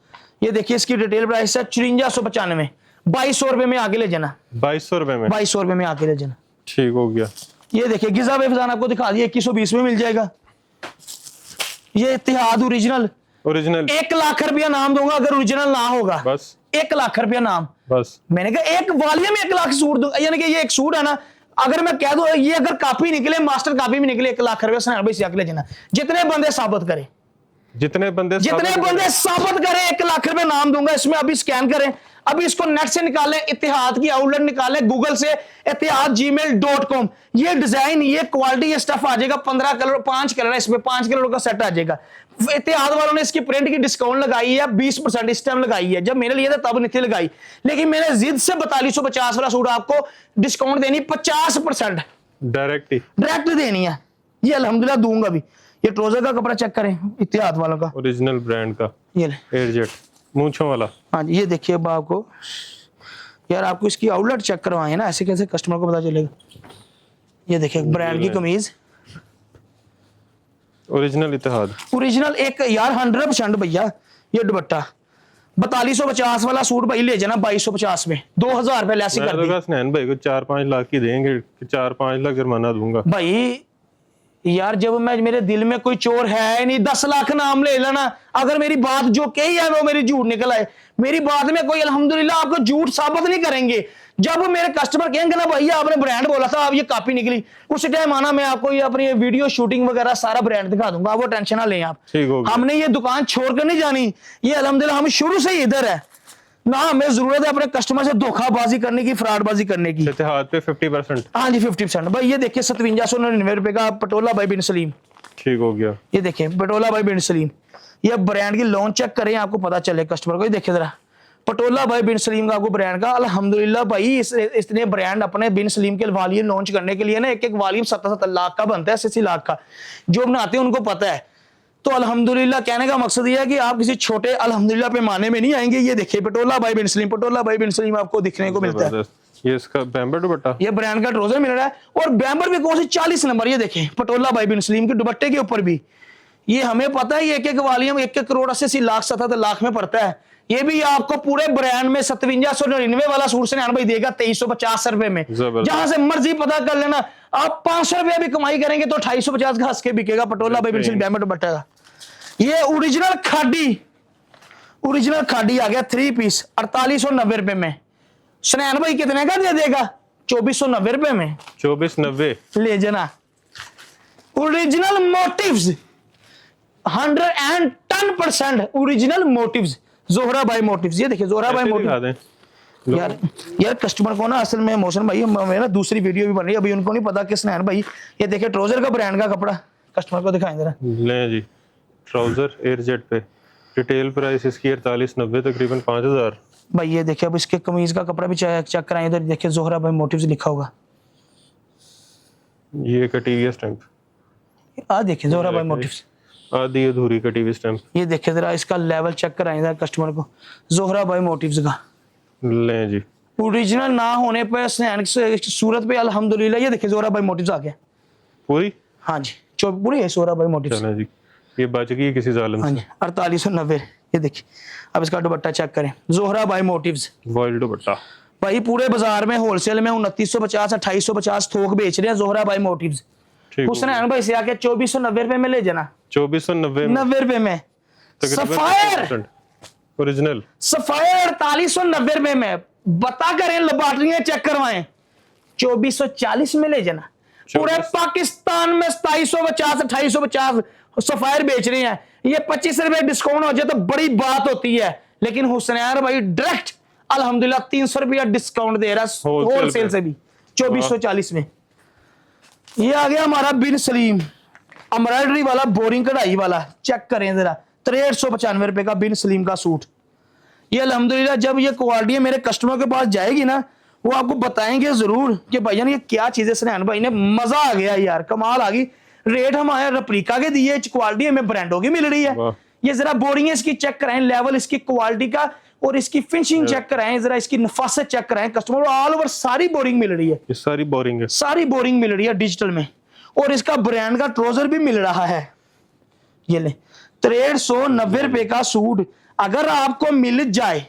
ये देखिए इसकी रिटेल प्राइस है 5495, 2200 रुपए में आगे ले जाना। 2200 रुपए में, 2200 रुपए में आगे ले जाना। ठीक हो गया। ये देखिए गिजा बाय फजान आपको दिखा दिया, 2120 में मिल जाएगा। ये इत्तेहाद ओरिजिनल 1 लाख रुपया नाम दूंगा अगर ओरिजिनल ना होगा, बस 1 लाख रुपया नाम। बस मैंने कहा एक वालिया में 1 लाख सूट दूंगा, यानी कि ये एक सूट है ना, अगर मैं कह दूं ये अगर कॉपी निकले, मास्टर कॉपी भी निकले, 1 लाख रुपया सनान भाई से आगे ले जाना। जितने बंदे साबित करें, जितने बंदे साबित करें 1 लाख रुपए नाम दूंगा। इसमें अभी स्कैन करें, अभी इसको नेट से निकालें, इत्तेहाद की आउटलेट निकालें गूगल से, ittihad@gmail.com। ये डिजाइन, ये क्वालिटी, ये स्टफ आ जाएगा 15 कलर, 5 कलर है इसमें, 5 कलर का सेट आ जाएगा। इत्तेहाद वालों ने इसकी प्रिंट की डिस्काउंट लगाई है 20% इस टाइम लगाई है। जब मैंने लिया था तब नहीं थी लगाई, लेकिन मैंने जिद से 4250 वाला सूट आपको डिस्काउंट देनी 50% डायरेक्ट देनी है। ये अल्हम्दुलिल्लाह दूंगा भी। ये ट्राउजर का कपड़ा चेक करें, इत्तेहाद वालों का ओरिजिनल ब्रांड का, ये एयर जेट मूंछों वाला। हाँ जी, ये देखिए अब आपको यार, आपको इसकी आउटलेट चेक करवाए ना, ऐसे कैसे कस्टमर को पता चलेगा। ये देखिए ब्रांड की कमीज ओरिजिनल इत्तेहाद, ओरिजिनल एक यार 100% भैया। ये दुपट्टा 4250 वाला सूट भाई ले जाना 2250 में, 2000 रुपए लेस कर दी। भाई को 4-5 लाख की देंगे, 4-5 लाख जुर्माना दूंगा भाई। यार जब मैं मेरे दिल में कोई चोर है ही नहीं, 10 लाख नाम ले लेना, अगर मेरी बात जो कही है वो मेरी झूठ निकल आए, मेरी बात में कोई अल्हम्दुलिल्लाह आपको झूठ साबित नहीं करेंगे। जब मेरे कस्टमर कहेंगे ना भैया आपने ब्रांड बोला था, अब ये कॉपी निकली, उस टाइम आना, मैं आपको ये अपनी वीडियो शूटिंग वगैरह सारा ब्रांड दिखा दूंगा, वो टेंशन ना लें आप। ठीक हो गया। हमने ये दुकान छोड़कर नहीं जानी, ये अल्हम्दुलिल्लाह हम शुरू से ही इधर है ना, हमें जरूरत है अपने कस्टमर से धोखाबाजी करने की, फ्रॉडबाजी करने की। इतिहाद पे 50%। हाँ जी 50%। भाई ये देखिए 5799 रुपए का पटोला भाई बिन सलीम, ठीक हो गया। ये देखिए पटोला भाई बिन सलीम, ये ब्रांड की लॉन्च चेक करें आपको पता चले कस्टमर को। ये देखिए जरा पटोला भाई बिन सलीम का आपको ब्रांड का अल्हम्दुलिल्लाह भाई इसने ब्रांड अपने बिन सलीम के वॉल्यूम लॉन्च करने के लिए ना एक वॉल्यूम 7-7 लाख का बनता है, 80 लाख का, जो बनाते हैं उनको पता है। तो अल्हम्दुलिल्लाह कहने का मकसद ये है कि आप किसी छोटे अल्हम्दुलिल्लाह पैमाने में नहीं आएंगे। ये देखिए पटोला भाई बिन सलीम, पटोला भाई बिन सलीम आपको दिखने को मिलता है। ये इसका बैम्बर दुपट्टा, ये ब्रांड का ट्राउजर मिल रहा है और बैम्बर भी कौन सी 40 नंबर। ये देखें पटोला भाई बिन सलीम के दुपट्टे के ऊपर भी, ये हमें पता है ये एक वॉल्यूम 1 करोड़ 80 लाख 77 लाख में पड़ता है। ये भी आपको पूरे ब्रांड में 5799 वाला सूट से भाई देगा 2350 रुपए में, जहां से मर्जी पता कर लेना। आप 500 रुपया भी कमाई करेंगे तो 250 का हंस के बिकेगा पटोला भाई बिन सलीम बैम्बर दुपट्टा का। ये ओरिजिनल खादी आ गया 3 पीस 4890 रुपए में। सुनैन भाई कितने का दे देगा? 2490 रुपए में। 2490 ले जाना। ओरिजिनल मोटिव्स 110% ओरिजिनल मोटिव्स, जोहरा भाई मोटिव्स। ये देखिए जोहरा भाई मोटिव्स। यार कस्टमर को ना असल में मोशन भाई मेरा दूसरी वीडियो भी बन रही है, अभी उनको नहीं पता कि सुनैन भाई ये देखिए ट्राउजर का ब्रांड का कपड़ा कस्टमर को दिखाएं जरा। ले जी ट्राउजर एयरजेट पे, रिटेल प्राइस इसकी 4890 तकरीबन 5000। भाई ये देखिए अब इसके कमीज का कपड़ा भी चेक कराएं, इधर देखिए जोहरा भाई मोटिव्स लिखा होगा। ये कटी हुई स्टैंप, आ देखिए जोहरा भाई मोटिव्स, आधी अधूरी कटी हुई स्टैंप। ये देखिए जरा इसका लेवल चेक कराएं जरा कस्टमर को, जोहरा भाई मोटिव्स का। ले जी ओरिजिनल ना होने पर सूरत पे अल्हम्दुलिल्लाह। ये देखिए जोहरा भाई मोटिव्स आ गया पूरी। हाँ जी पूरी है जोहरा भाई मोटिव्स। चलो जी ये बच गई किसी जालिम हाँ से। जी 4890। ये देखिए अब इसका दुपट्टा चेक करें, जोहरा भाई मोटिव्स। वॉइल दुपट्टा भाई पूरे बाजार में होलसेल में 2950 2850 थोक बेच रहे हैं जोहरा भाई मोटिव्स। हुसैन भाई से आके 2490 रुपए में ले जाना। 2490 90 रुपए में। सफायर ओरिजिनल सफायर 4890 रुपए में। बता करें लबाटरियां चेक करवाएं 2440 में ले जाना। पूरे पाकिस्तान में 2750 2850 सफायर बेच रहे हैं। ये 25 रुपए डिस्काउंट हो जाए तो बड़ी बात होती है, लेकिन हुसैन भाई डायरेक्ट अल्हम्दुलिल्लाह 300 रुपया डिस्काउंट दे रहा है होलसेल से भी 2440 में। ये आ गया हमारा बिन सलीम एम्ब्रॉयडरी वाला बोरिंग कढ़ाई वाला, चेक करें जरा 6395 रुपए का बिन सलीम का सूट। ये अल्हम्दुलिल्लाह जब ये क्वालिटी मेरे कस्टमर के पास जाएगी ना, वो आपको बताएंगे जरूर कि भाईजान ये क्या चीजें सुनैन भाई ने, मजा आ गया यार, कमाल आ गई। रेट हमारे रेप्लिका के दिए, क्वालिटी हमें ब्रांडों की मिल रही है। ये जरा बोरिंग है इसकी चेक कराएं, लेवल इसकी क्वालिटी का और इसकी फिनिशिंग चेक कराएं, जरा इसकी नफासत चेक कराएं कस्टमर। ऑल ओवर सारी बोरिंग मिल रही है, ये सारी बोरिंग है, सारी बोरिंग मिल रही है डिजिटल में। और इसका ब्रांड का ट्राउजर भी मिल रहा है। ये ले 6390 रुपए का सूट अगर आपको मिल जाए,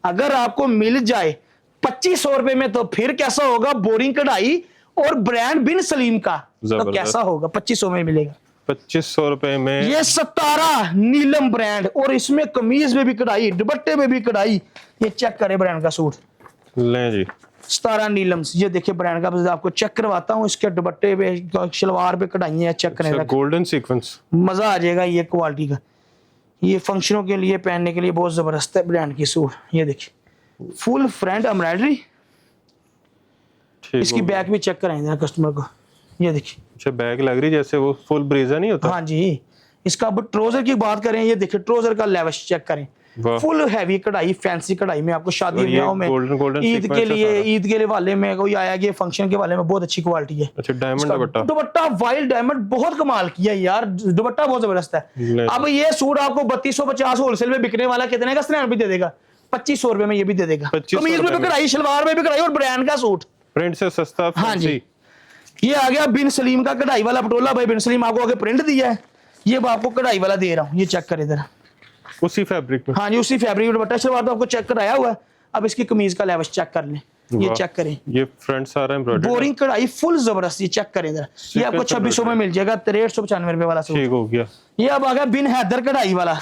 अगर आपको मिल जाए 2500 रुपए में, तो फिर कैसा होगा? बोरिंग कढ़ाई और ब्रांड बिन सलीम का, तो कैसा होगा? 2500 में मिलेगा। 2500 रुपए में ये 17 नीलम ब्रांड और इसमें कमीज में भी कढ़ाई, दुपट्टे में भी कढ़ाई। ये चेक करें ब्रांड का सूट, ले जी 17 नीलम। ये देखिए ब्रांड का, आपको चेक करवाता हूँ। इसके दुपट्टे पे शलवार पे कढ़ाई है, चेक करें। गोल्डन सीक्वेंस, मजा आ जाएगा ये क्वालिटी का। ये फंक्शनों के लिए पहनने के लिए बहुत जबरदस्त है ब्रांड की सूट। ये देखिए फुल फ्रंट एम्ब्रॉयडरी। इसकी बैक भी चेक कराएंगे कस्टमर को। ये देखिए अच्छा बैक लग रही जैसे वो फुल ब्रेजा नहीं होता। हाँ जी। इसका अब ट्राउजर की बात करें, ये देखिए ट्राउजर का लेवश चेक करें, फुल हैवी कढ़ाई, फैंसी कढ़ाई में। आपको शादी ब्याह में, ईद के लिए वाले में कोई आया कि फंक्शन के वाले में बहुत अच्छी क्वालिटी है। अच्छा डायमंड दुपट्टा, दुपट्टा वाइल्ड डायमंड बहुत कमाल किया यार, दुपट्टा बहुत जबरदस्त है। अब ये सूट आपको 3250 होलसेल में बिकने वाला कितने का स्नैप भी दे देगा? 2500 रुपए में ये भी दे देगा। कमीज में भी कढ़ाई, शलवार में भी कढ़ाई और ब्रांड का सूट, प्रिंट से सस्ता। हाँ जी। ये आ गया बिन सलीम का कढ़ाई वाला पटोला भाई बिन सलीम। आपको आगे प्रिंट दिया है, ये आपको कढ़ाई वाला दे रहा हूँ। ये चेक करें इधर, उसी फैब्रिक में। हाँ जी उसी फैब्रिक में दुपट्टा शलवार तो आपको चेक कराया हुआ है। अब इसकी कमीज का लेवश चेक कर लें। ये वाह। चेक करें, ये फ्रंट सारा एम्ब्रॉयडरी बोरिंग कढ़ाई फुल जबरदस्त, ये चेक करें जरा, ये आपको 2600 में मिल जाएगा, 6395 रुपए वाला सूट। ठीक हो गया। ये अब आ गया बिन हैदर कढ़ाई वाला,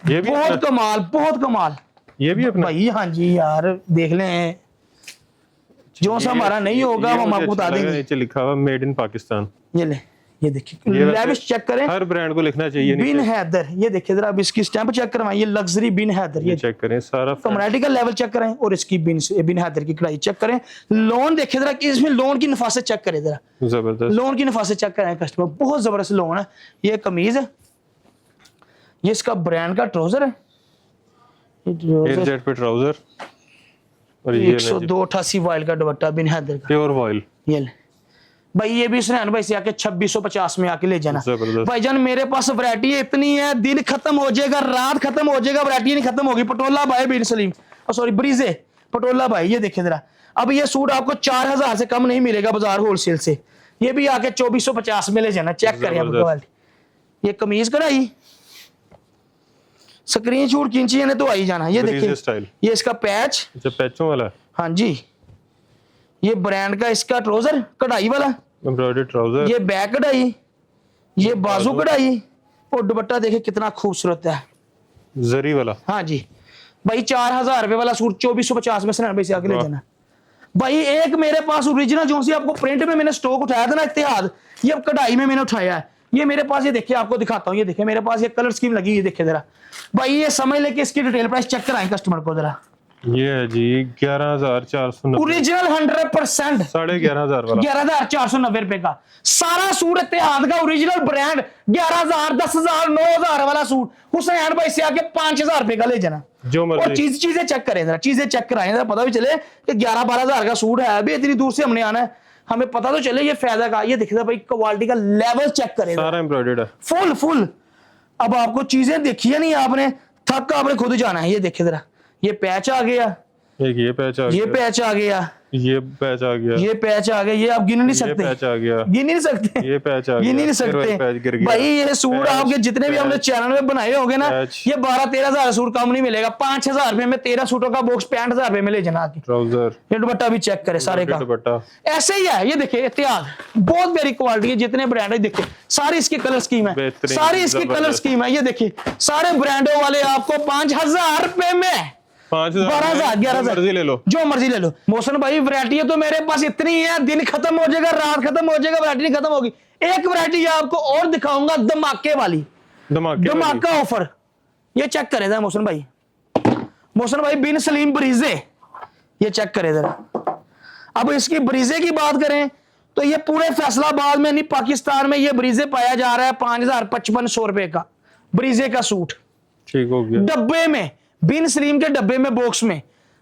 ये भी बहुत कमाल, बहुत कमाल ये भी अपना भाई। हाँ जी यार, देख लें जो सा हमारा नहीं होगा वो हम आपको बता देंगे। नीचे लिखा हुआ मेड इन पाकिस्तान। ये ले, ये देखिए लेविश चेक करें, हर ब्रांड को लिखना चाहिए बिन नीचे। हैदर, ये देखिए जरा, अब इसकी स्टैंप चेक करवाएं, ये लग्जरी बिन हैदर, ये चेक करें सारा कम्युनिटी का लेवल चेक करें, और इसकी बिन हैदर की कढ़ाई चेक करें। लोन देखिए जरा कि इसमें लोन की नफासत चेक करें जरा, जबरदस्त। लोन की नफासत चेक करें कस्टमर, बहुत जबरदस्त लोन है। ये कमीज है, ये इसका ब्रांड का ट्राउजर है, ये ट्राउजर जेट पे ट्राउजर, और ये 10288 वाइल का दुपट्टा बिन हैदर का, प्योर वॉइल। ये ले भाई, ये भी इसने भाई से आके 2650 में आके ले जाना। जबरदस्त। भाईजान मेरे पास वैरायटी इतनी है, दिन खत्म हो जाएगा, रात खत्म हो जाएगा, वैरायटी नहीं खत्म होगी। पटोला भाई बिन सलीम, सॉरी ब्रीजे पटोला भाई, ये देखिए जरा, अब ये सूट आपको 4000 से कम नहीं मिलेगा बाजार होलसेल से, ये भी आके 2450 में ले जाना। चेक करें आप क्वालिटी। ये कमीज कढ़ाई, स्क्रीन शॉट खींची है तो आई जाना। ये देखिए स्टाइल, ये इसका पैच, अच्छा पैचों वाला। हाँ जी, ये ब्रांड का इसका ट्राउजर कढ़ाई वाला, एम्ब्रॉयडर्ड ट्राउजर, ये बैक कढ़ाई, ये बाजू कढ़ाई, और दुपट्टा देखिए कितना खूबसूरत है, जरी वाला। हाँ जी भाई, 4000 रुपए वाला सूट 2450 में सनान भाई से आके ले जाना। भाई एक मेरे पास ओरिजिनल जो सी आपको प्रिंट में मैंने स्टॉक उठाया था ना इत्तेहाद, ये अब कढ़ाई में मैंने उठाया है, ये मेरे पास, ये देखिए आपको दिखाता हूँ, ये देखिए मेरे पास ये कलर स्कीम लगी है, देखिए जरा भाई, ये समझ ले कि इसकी डिटेल प्राइस चेक कराएं कस्टमर को जरा। ये है जी 11490, ओरिजिनल 100%, 11500 वाला, 11490 रुपए का सारा सूट इत्तेहाद का ओरिजिनल ब्रांड, 11000 10000 9000 वाला सूट हुसैन भाई से आके 5000 रुपए का ले जाना। जो और मर्जी। चीजें चेक करें जरा, चीजें चेक कराएं जरा, पता भी चले कि 11-12 का सूट है, अभी इतनी दूर से हमने आना है, हमें पता तो चले ये फायदा का। ये देखिए भाई क्वालिटी का लेवल चेक करें, सारा एम्ब्रॉयडर्ड है, फुल फुल। अब आपको चीजें देखी है नहीं आपने, थक आपने खुद जाना है। ये देखिए जरा, ये पैच आ गया, एक ये पैच आ ये गया, पैच आ गया, ये पैच आ गया, ये पैच आ गया, ये आप गिन नहीं ये सकते, पैच आ गया, गिन नहीं सकते, ये पैच आ गया, गिन नहीं फिर वही सकते पैच गिर गया। भाई। ये सूट पैच, आपके जितने भी हमने पैच, चैनल में बनाए होंगे ना, पैच। ये 12-13 हजार सूट कम नहीं मिलेगा। 5000 रुपए में 13 सूटों का बॉक्स 65,000 रुपए में ले जाना आके। ट्राउजर, ये दुपट्टा भी चेक करे सारे का, दुपट्टा, ऐसे ही है। ये देखिए इत्तेहाद, बहुत प्यारी क्वालिटी है, जितने ब्रांड है देखिए, सारी इसकी कलर स्कीम है, बेहतरीन, सारी इसकी कलर जबरदस्त। स्कीम है। ये देखिए सारे ब्रांडों वाले आपको 5000 रुपए में, 5000, 12,000, 11,000 मर्जी ले लो, जो मर्जी ले लो। मोहसिन भाई वैरायटी है तो मेरे पास इतनी है, दिन खत्म हो जाएगा, रात खत्म हो जाएगा, वैरायटी नहीं खत्म होगी। एक वैरायटी आपको और दिखाऊंगा, धमाके वाली, धमाका ऑफर। ये चेक करें जरा मोहसिन भाई, मोहसिन भाई बिन सलीम ब्रीजे, ये चेक करें जरा। अब इसकी ब्रीजे की बात करें तो ये पूरे फैसलाबाद में नहीं, पाकिस्तान में ये ब्रीजे पाया जा रहा है 5000-5500 रुपए का ब्रीजे का सूट, ठीक हो गया। डब्बे में, बिन सलीम के डब्बे में, बॉक्स में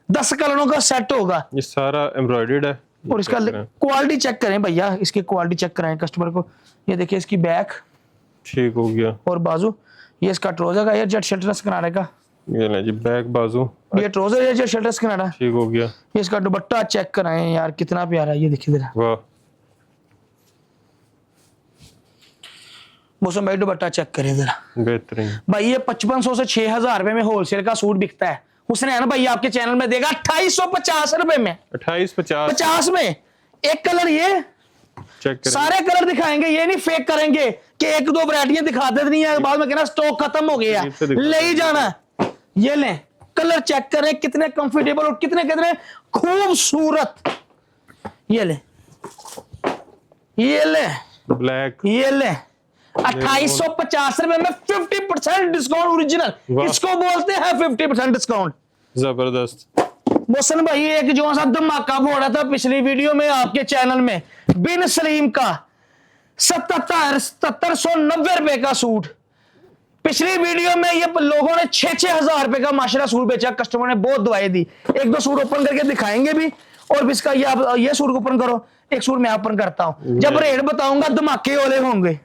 10 कलरों का सेट होगा, ये सारा एम्ब्रॉयडर्ड है, और इसका क्वालिटी चेक करें भैया, इसकी क्वालिटी चेक कराएं कस्टमर को। ये देखिए इसकी बैक ठीक हो गया। और बाजू, ये इसका ट्राउजर का एयर जेट शर्टलेस किनारे का, ये ले जी बैक बाजू, ये ट्राउजर एयर जेट शर्टलेस किनारा। ठीक हो गया। ये इसका दुपट्टा चेक कराएं यार, कितना प्यारा है, ये देखिए जरा वाह, मौसम भाई दुपट्टा चेक करें जरा बेहतरीन। भाई। ये 5500 से 6000 रुपए में होलसेल का सूट बिकता है, उसने है ना भाई आपके चैनल में देगा 2850 रुपए में, 2850, 50 में। एक कलर ये, चेक करें, सारे कलर दिखाएंगे, ये नहीं फेक करेंगे कि एक दो वैरायटियां दिखाते नहीं है, बाद में कहना स्टॉक खत्म हो गया, ले ही जाना। ये ले कलर चेक करें, कितने कंफर्टेबल और कितने कितने खूबसूरत। ये ले, ये ले, ब्लैक, ये ले 2850 रुपए में 50% डिस्काउंट ओरिजिनल, इसको बोलते हैं 50% डिस्काउंट। जबरदस्त। मोहसिन भाई एक जो सा धमाका फोड़ा था पिछली वीडियो में आपके चैनल में, बिन सलीम का 7790 रुपए का सूट, पिछली वीडियो में ये लोगों ने 6-6 हजार रुपए का माशाल्लाह सूट बेचा, कस्टमर ने बहुत दुआएं दी। एक दो सूट ओपन करके दिखाएंगे भी, और इसका ये आप ये सूट ओपन करो, एक सूट मैं ओपन करता हूं, जब रेट बताऊंगा धमाके वाले होंगे।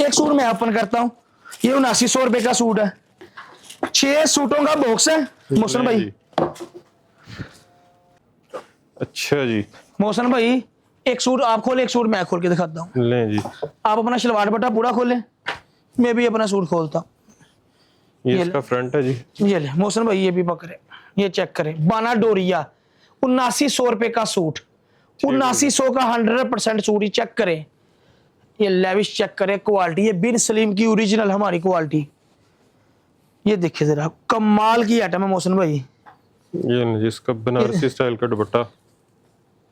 एक सूट मैं ओपन करता हूं, ये 7900 रुपए का सूट है, 6 सूटों का बॉक्स है मोहसिन भाई। अच्छा जी, मोहसिन भाई एक सूट आप खोले, एक सूट मैं खोल के दिखाता हूं। ले जी, आप अपना शलवार बटा पूरा खोलें, मैं भी अपना सूट खोलता हूं। ये इसका फ्रंट है जी। ये ले मोहसिन भाई, ये भी बकरे, ये चेक करें, बाना डोरिया 7900 रुपए का सूट, 7900 का 100% सूट ही चेक करें। ये लेविश चेक करें क्वालिटी, ये बिन सलीम की ओरिजिनल हमारी क्वालिटी। ये देखिए जरा कमाल की आइटम है मोहसिन भाई। ये ना जिसका बनारसी स्टाइल का दुपट्टा।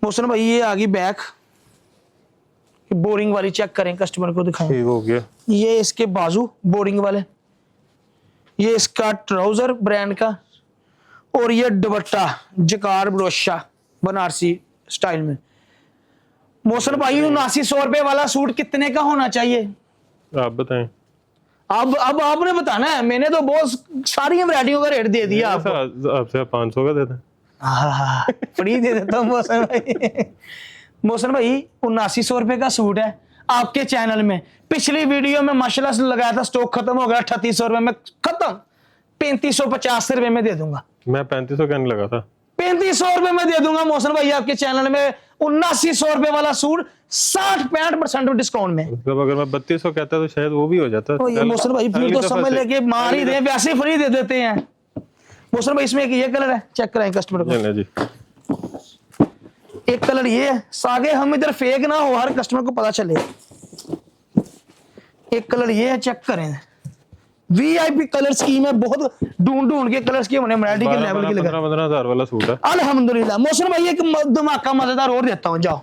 मोहसिन भाई ये आ गई बैक, बोरिंग वाली चेक करें, कस्टमर को दिखाएं। ठीक हो गया। ये इसके बाजू बोरिंग वाले, ये इसका ट्राउजर ब्रांड का, और ये दुपट्टा जकार ब्रोशा बनारसी स्टाइल में। मोहसिन भाई 7900 रुपए वाला सूट कितने का होना चाहिए आप बताएं। अब आपने बताना है, मैंने तो बहुत सारी वैरायटियों का रेट दे दिया आपको। आपसे 500 का देते हैं। फ्री दे देता हूँ मोहसिन भाई। मोहसिन भाई 7900 रुपए का सूट है आपके चैनल में। पिछली वीडियो में माशाल्लाह से लगाया था, स्टॉक खत्म हो गया, 3800 रुपए में खत्म, 3550 रुपए में दे दूंगा। मैं 3500 कहने लगा था। 3500 रुपए में दे दूंगा मोहसिन भाई आपके चैनल में। 7900 रुपए वाला सूट 60-65% डिस्काउंट में। मतलब अगर मैं 3200 कहता तो शायद वो भी हो जाता। तो ये मोहसिन भाई फिर तो समझ लेके मार ही दे, वैसे फ्री दे देते हैं। मोहसिन भाई इसमें एक ये कलर है, चेक कराएं कस्टमर को। जी एक कलर ये है, सागे हम इधर फेक ना हो, हर कस्टमर को पता चले। एक कलर ये है, चेक करें। वीआईपी कलर स्कीम है, बहुत ढूंढ के कलर स्कीम होने वैरायटी के लेवल की लगा। 15,000 वाला सूट है अल्हम्दुलिल्लाह। मोहसिन भाई एक धमाका मजेदार और देता हूँ, जाओ।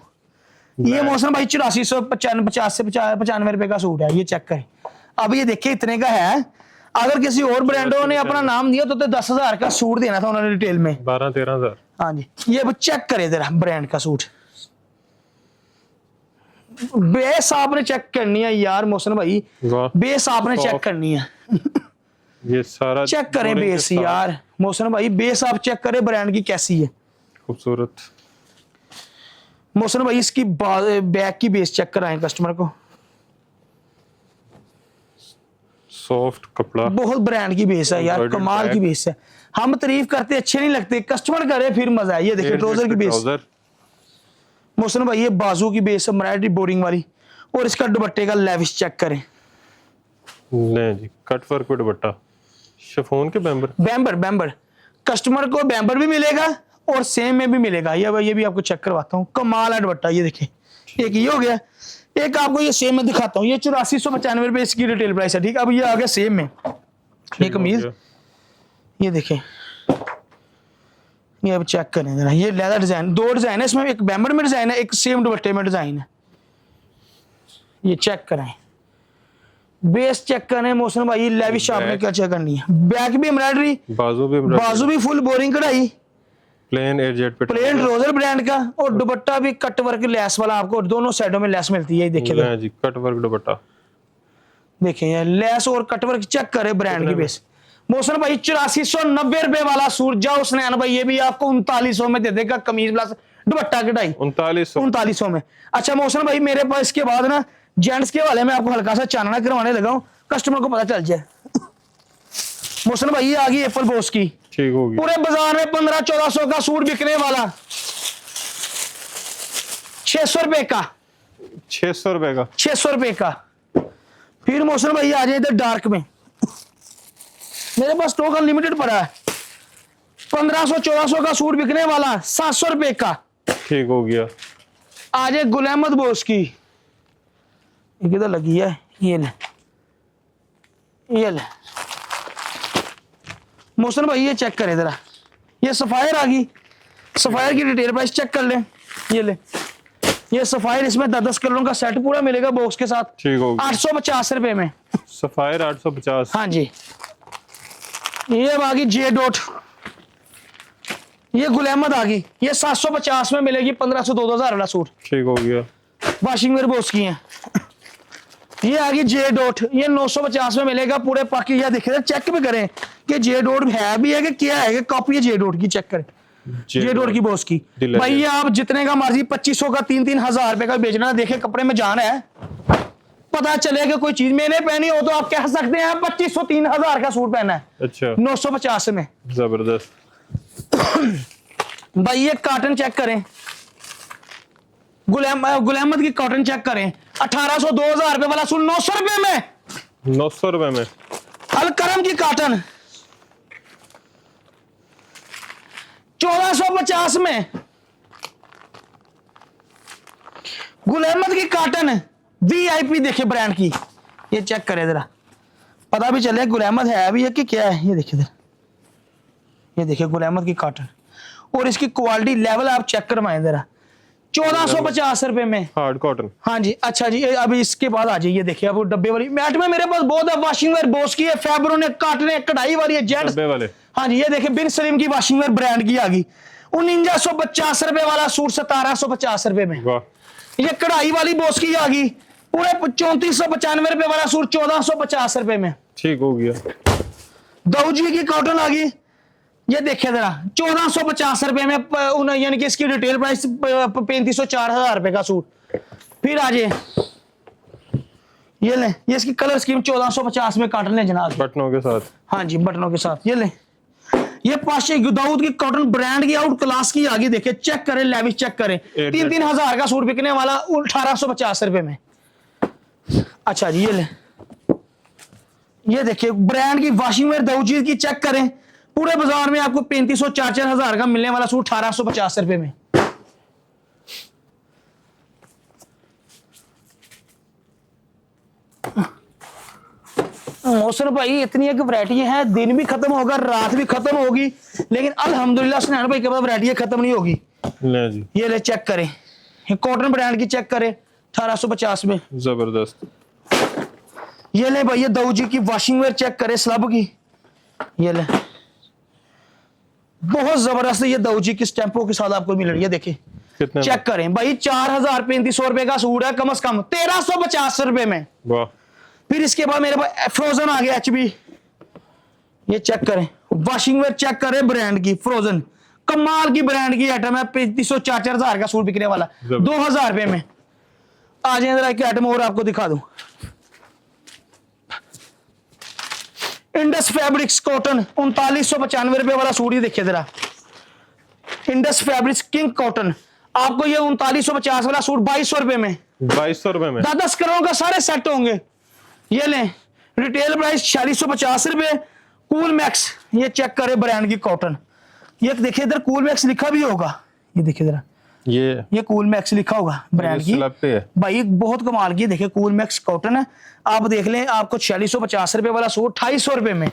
ये मोहसिन भाई 8450 से 95 रुपए का सूट है, ये चेक करें। अब ये देखिए इतने का है। अगर किसी और ब्रांडों ने अपना नाम दिया तो 10,000 का सूट देना था उन्होंने रिटेल में। 12-13,000। हाँ जी, ये चेक करे जरा ब्रांड का सूट। बेस आपने चेक करनी है यार मोहसिन भाई, बेस आपने चेक करनी है। ये सारा चेक करें बेस यार मोहसिन भाई, बेस आप चेक करें ब्रांड की कैसी है, खूबसूरत। मोहसिन भाई इसकी बैक की बेस चेक कराएं कस्टमर को। सॉफ्ट कपड़ा, बहुत ब्रांड की बेस है यार, कमाल की बेस है। हम तारीफ करते अच्छे नहीं लगते, कस्टमर करे फिर मजा है। ये देखिए ट्राउजर की बेस मोहसिन भाई, ये बाजू की बेस है एम्ब्रॉयडरी बोरिंग वाली, और इसका दुपट्टे का लेविश चेक करें। नहीं जी, कट वर्क पे दुपट्टा, शिफॉन के बैम्बर कस्टमर को बैम्बर भी मिलेगा और सेम में भी मिलेगा। ये भी आपको चेक करवाता हूँ, कमाल है दुपट्टा। ये देखिए, एक ये हो गया, एक आपको ये सेम में दिखाता हूँ। ये 8495 रुपए इसकी रिटेल प्राइस है, ठीक है। अब ये आ गया सेम में, ये कमीज, ये देखें, ये अब चेक करें जरा। ये लेदर डिजाइन, 2 डिजाइन है इसमें, एक बैम्बर में डिजाइन है, एक सेम दुपट्टे में डिजाइन है। ये चेक करें, बेस चेक करें मोहसिन भाई। लेविश आपने क्या चेक करनी है, बैक भी एम्ब्रॉयडरी, बाजू भी फुल बोरिंग कढ़ाई, प्लेन एयरजेट पे, प्लेन ट्राउजर ब्रांड का, और दुपट्टा भी कट वर्क लेस वाला, आपको दोनों साइडों में लेस मिलती है। ये देखिए जी, कट वर्क दुपट्टा देखिए, ये लेस और कट वर्क चेक करे ब्रांड की बेस। मोहसिन भाई 8490 रुपए वाला सूट, जाओ स्नैन भाई ये भी आपको 3900 में दे देगा, कमीज प्लस दुपट्टा कढ़ाई 3900 में। अच्छा मोहसिन भाई मेरे पास इसके बाद ना जेंट्स के वाले में आपको हल्का सा चानना करवाने लगा हूं, कस्टमर को पता चल जाए। मोहसिन भाई ये आ गई एप्पल बॉस की, ठीक होगी। पूरे बाजार में 1500-1400 का सूट बिकने वाला 600 रुपए का, 600 रुपए का, 600 रुपए का। फिर मोहसिन भाई आ जाए इधर डार्क में, मेरे पास स्टॉक अनलिमिटेड पड़ा है। 1500-1400 का सूट बिकने वाला 700 रुपए का, ठीक हो गया। आज एक गुल अहमद बोस की, ये किधर लगी है, ये ले मोहसिन भाई ये चेक करें जरा। ये सफायर आ गई, सफायर की डिटेल प्राइस चेक कर लें। ये ले, ये सफायर, इसमें 10 कलरों का सेट पूरा मिलेगा बॉक्स के साथ, ठीक हो गया। 850 रुपए में सफायर 850। हाँ जी। ये अब आ गई जे डॉट, ये गुल अहमद आ गई, ये 750 में मिलेगी, 1500-2000 वाला सूट, ठीक हो गया। वाशिंग मेरे बॉस की है। ये आ गई जे डॉट, ये 950 में मिलेगा पूरे पाकि। ये देखिए चेक भी करें कि जे डॉट है भी है कि क्या है, कि कॉपी है जे डॉट की, चेक करें जे डॉट की बॉस की। भाई ये आप जितने का मर्जी 2500 का 3-3 हजार रुपए का बेचना, देखे कपड़े में जान है, पता चले कि कोई चीज मैंने पहनी हो तो आप कह सकते हैं 2500-3000 का सूट पहना है। अच्छा, 950 में, जबरदस्त। भाई ये कॉटन चेक करें, गुल अहमद की कॉटन चेक करें, 1800-2000 रुपए वाला सूट 900 रुपए में, 900 रुपए में। अलकरम शिफॉन की कॉटन 1450 में। गुल अहमद की कॉटन VIP देखिए ब्रांड की, ये चेक करें जरा, पता भी चले गुल अहमद है भी है कि क्या है। ये देखिए जरा, ये देखिए गुल अहमद की कॉटन, और इसकी क्वालिटी लेवल आप चेक करवाएं जरा। 1450 रुपए में हार्ड कॉटन। हाँ जी। अच्छा जी, अभी इसके बाद आ जाइए, देखिए अब वो डब्बे वाली मैट में मेरे पास बहुत है। वॉशिंग वेयर बॉस की है, फैब्रो ने, कॉटन है, कढ़ाई वाली है, जेंट्स डब्बे वाले। हाँ जी, ये देखिए बिन सलीम की वॉशिंग वेयर ब्रांड की आ गई। 4950 रुपए वाला सूट 1750 रुपए में। वाह, ये कढ़ाई वाली बॉस की आ गई, पूरे 3495 रुपए वाला सूट 1450 रुपए में। ठीक हो गया। दाऊजी की कॉटन आ गई, ये देखिए जरा 1450 रुपए में, यानी कि इसकी रिटेल प्राइस 3500-4000 रुपए का सूट। फिर आ जाए, ये ले, ये इसकी कलर स्कीम 1450 में कॉटन है जनाब, बटनों के साथ। हाँ जी, बटनों के साथ। ये ले, ये पाशे दाऊद की कॉटन ब्रांड की आउट क्लास की आगे देखिए, चेक करें, लेविश चेक करें। 3-3 हजार का सूट बिकने वाला 1850 रुपए में। अच्छा जी, ये ले, ये देखिए ब्रांड की वॉशिंग वेयर दाऊजी की चेक करें, पूरे बाजार में आपको 3500-4-4 हजार का मिलने वाला सूट 1850 रुपए में। मौसम भाई इतनी एक वैरायटी है, दिन भी खत्म होगा, रात भी खत्म होगी, लेकिन अल्हम्दुलिल्लाह सुनैन भाई के बाद वैरायटी खत्म नहीं होगी। ले जी, ये ले चेक करें, ये कॉटन ब्रांड की चेक करें 1850 में। जबरदस्त। ये ले भाई, ये दाऊजी की वॉशिंग वेयर चेक करें स्लब की, ये ले बहुत जबरदस्त, ये दाऊजी की स्टैंपों के साथ आपको मिल रही है। देखिए कितने चेक करें भाई, 4300 रुपए का सूट है, कम से कम 1350 रुपए में। वाह, फिर इसके बाद मेरे पास फ्रोजन आ गया HB, ये चेक करें, वॉशिंग वेयर चेक करें ब्रांड की, फ्रोजन कमाल की ब्रांड की आइटम है, 3500-4-4 हजार का सूट बिकने वाला 2000 रुपए में। आ जाए जरा एक आइटम और आपको दिखा दूं, इंडस फैब्रिक्स कॉटन 3995 रुपए वाला सूट, ही देखिए जरा, इंडस फैब्रिक्स किंग कॉटन, आपको ये 3950 वाला सूट 2200 रुपए में। 2200 रुपए में 10 करोड़ का सारे सेट होंगे। ये लें, रिटेल प्राइस 4650 रुपए। कूल मैक्स, ये चेक करें ब्रांड की कॉटन, ये देखिए इधर कूल मैक्स लिखा भी होगा, ये देखिए जरा, ये कूल मैक्स लिखा होगा ब्रांड की भाई, बहुत कमाल की। देखिए कूल मैक्स कॉटन है, आप देख लें, आपको 4650 रुपए वाला सूट 250 रुपए में।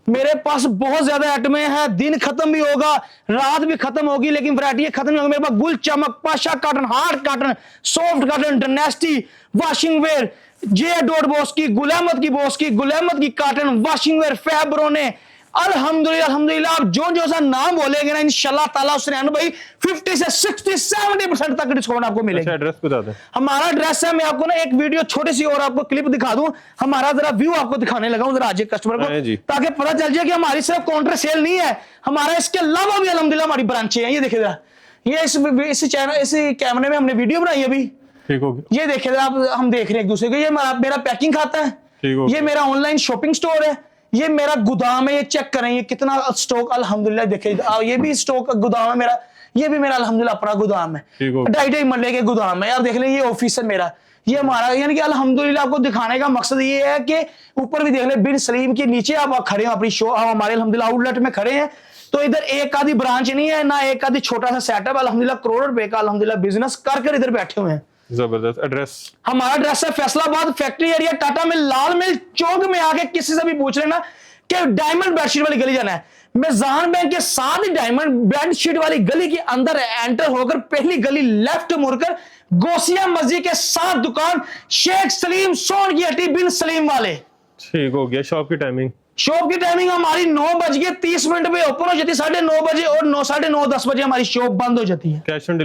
मेरे पास बहुत ज्यादा आइटमें हैं, दिन खत्म भी होगा, रात भी खत्म होगी, लेकिन वैरायटी खत्म नहीं होगी। मेरे पास गुल चमक, Pasha cotton, hard cotton, soft cotton, dynasty washing where, J dot boss की, गुल अहमद की बॉस की, गुल अहमद की कॉटन वॉशिंग वेयर, फैब्रो ने, अल्हम्दुलिल्लाह आप जो सा नाम बोलेंगे ना, इंशाल्लाह ताला सुनैन भाई 50 से 60-70% तक डिस्काउंट आपको मिलेगा। एड्रेस बता दें। हमारा एड्रेस है, मैं आपको ना एक वीडियो छोटी सी और आपको क्लिप दिखा दूं, हमारा जरा व्यू आपको दिखाने लगा हूं जरा आज कस्टमर को, ताकि पता चल जाए कि हमारी सिर्फ काउंटर सेल नहीं है, हमारा इसके अलावा भी अल्हम्दुलिल्लाह हमारी ब्रांचें हैं। ये देखिए जरा, ये इस चैनल, इस कैमरे में हमने वीडियो बनाई अभी, ठीक हो गया। ये देखिए जरा, हम देख रहे हैं एक दूसरे को, ये मेरा पैकिंग खाता है, ये मेरा ऑनलाइन शॉपिंग स्टोर है, ये मेरा गोदाम है, ये चेक करें, ये कितना स्टॉक अल्हम्दुलिल्लाह देखिए, ये भी स्टॉक गोदाम है मेरा, ये भी मेरा अल्हम्दुलिल्लाह अपना गोदाम है, 2.5 मरले के गोदाम है। आप देख लें, ये ऑफिस है मेरा, ये हमारा, यानी कि अल्हम्दुलिल्लाह आपको दिखाने का मकसद ये है कि ऊपर भी देख ले, बिन सलीम के नीचे आप खड़े हो अपनी शो, हमारे अल्हम्दुलिल्लाह आउटलेट में खड़े हैं, तो इधर एक आधी ब्रांच नहीं है ना, एक आधी छोटा सा सेटअप, अल्हम्दुलिल्लाह करोड़ रुपए का अल्हम्दुलिल्लाह बिजनेस कर इधर बैठे हुए हैं। जबरदस्त। एड्रेस, हमारा एड्रेस है फैसलाबाद फैक्ट्री एरिया, टाटा मिल, लाल मिल चौक में आके किसी से भी पूछ लेना कि डायमंड बेडशीट वाली गली जाना है, मेजान बैंक के साथ ही डायमंड बेडशीट वाली गली के अंदर एंटर होकर पहली गली लेफ्ट मुड़कर गोसिया मस्जिद के साथ दुकान, शेख सलीम सोन की हट्टी बिन सलीम वाले। ठीक हो गया। शॉप की टाइमिंग हमारी 9:30 पे ओपन हो जाती है, 9:30 बजे, और 9-9:30 बजे हमारी शॉप बंद हो जाती है। कैश ऑन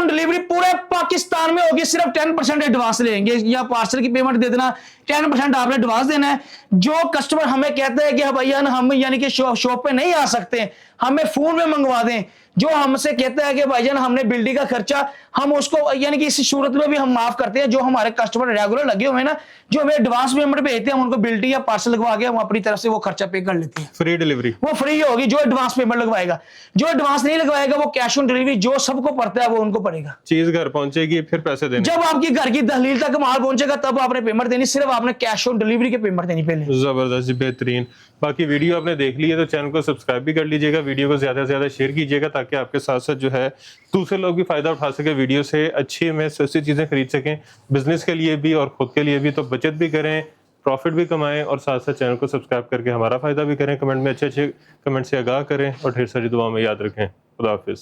डिलीवरी पूरे पाकिस्तान में होगी, सिर्फ 10% एडवांस लेंगे, या पार्सल की पेमेंट दे देना, 10% आपने एडवांस देना है। जो कस्टमर हमें कहते हैं कि भैया हम यानी कि शॉप पे नहीं आ सकते, हमें फोन में मंगवा दें, जो हमसे कहता है कि भाईजान हमने बिल्डिंग का खर्चा हम उसको यानी कि इस सूरत में भी हम माफ करते हैं। जो हमारे कस्टमर रेगुलर लगे हुए हैं ना, जो हमें एडवांस पेमेंट भेजते हैं, हम उनको बिल्डिंग या पार्सल लगवा के हम अपनी तरफ से वो खर्चा पे कर लेते हैं। फ्री डिलीवरी वो फ्री होगी जो एडवांस पेमेंट लगवाएगा। जो एडवांस नहीं लगवाएगा वो कैश ऑन डिलीवरी जो सबको पड़ता है वो उनको पड़ेगा। चीज घर पहुंचेगी फिर पैसे देने। जब आपकी घर की दहलील तक माल पहुंचेगा तब आपने पेमेंट देनी, सिर्फ आपने कैश ऑन डिलीवरी के पेमेंट देनी पहले। जबरदस्त जी, बेहतरीन। बाकी वीडियो आपने देख ली है तो चैनल को सब्सक्राइब भी कर लीजिएगा, वीडियो को ज्यादा से ज्यादा शेयर कीजिएगा ताकि आपके साथ साथ जो है दूसरे लोग भी फायदा उठा सके, वीडियो से अच्छी में सस्ती चीजें खरीद सकें, बिजनेस के लिए भी और खुद के लिए भी। तो बचत भी करें, प्रॉफिट भी कमाएं और साथ साथ चैनल को सब्सक्राइब करके हमारा फायदा भी करें। कमेंट में अच्छे अच्छे कमेंट से आगाह करें और ढेर सारी दुआ में याद रखें। खुदा हाफिज।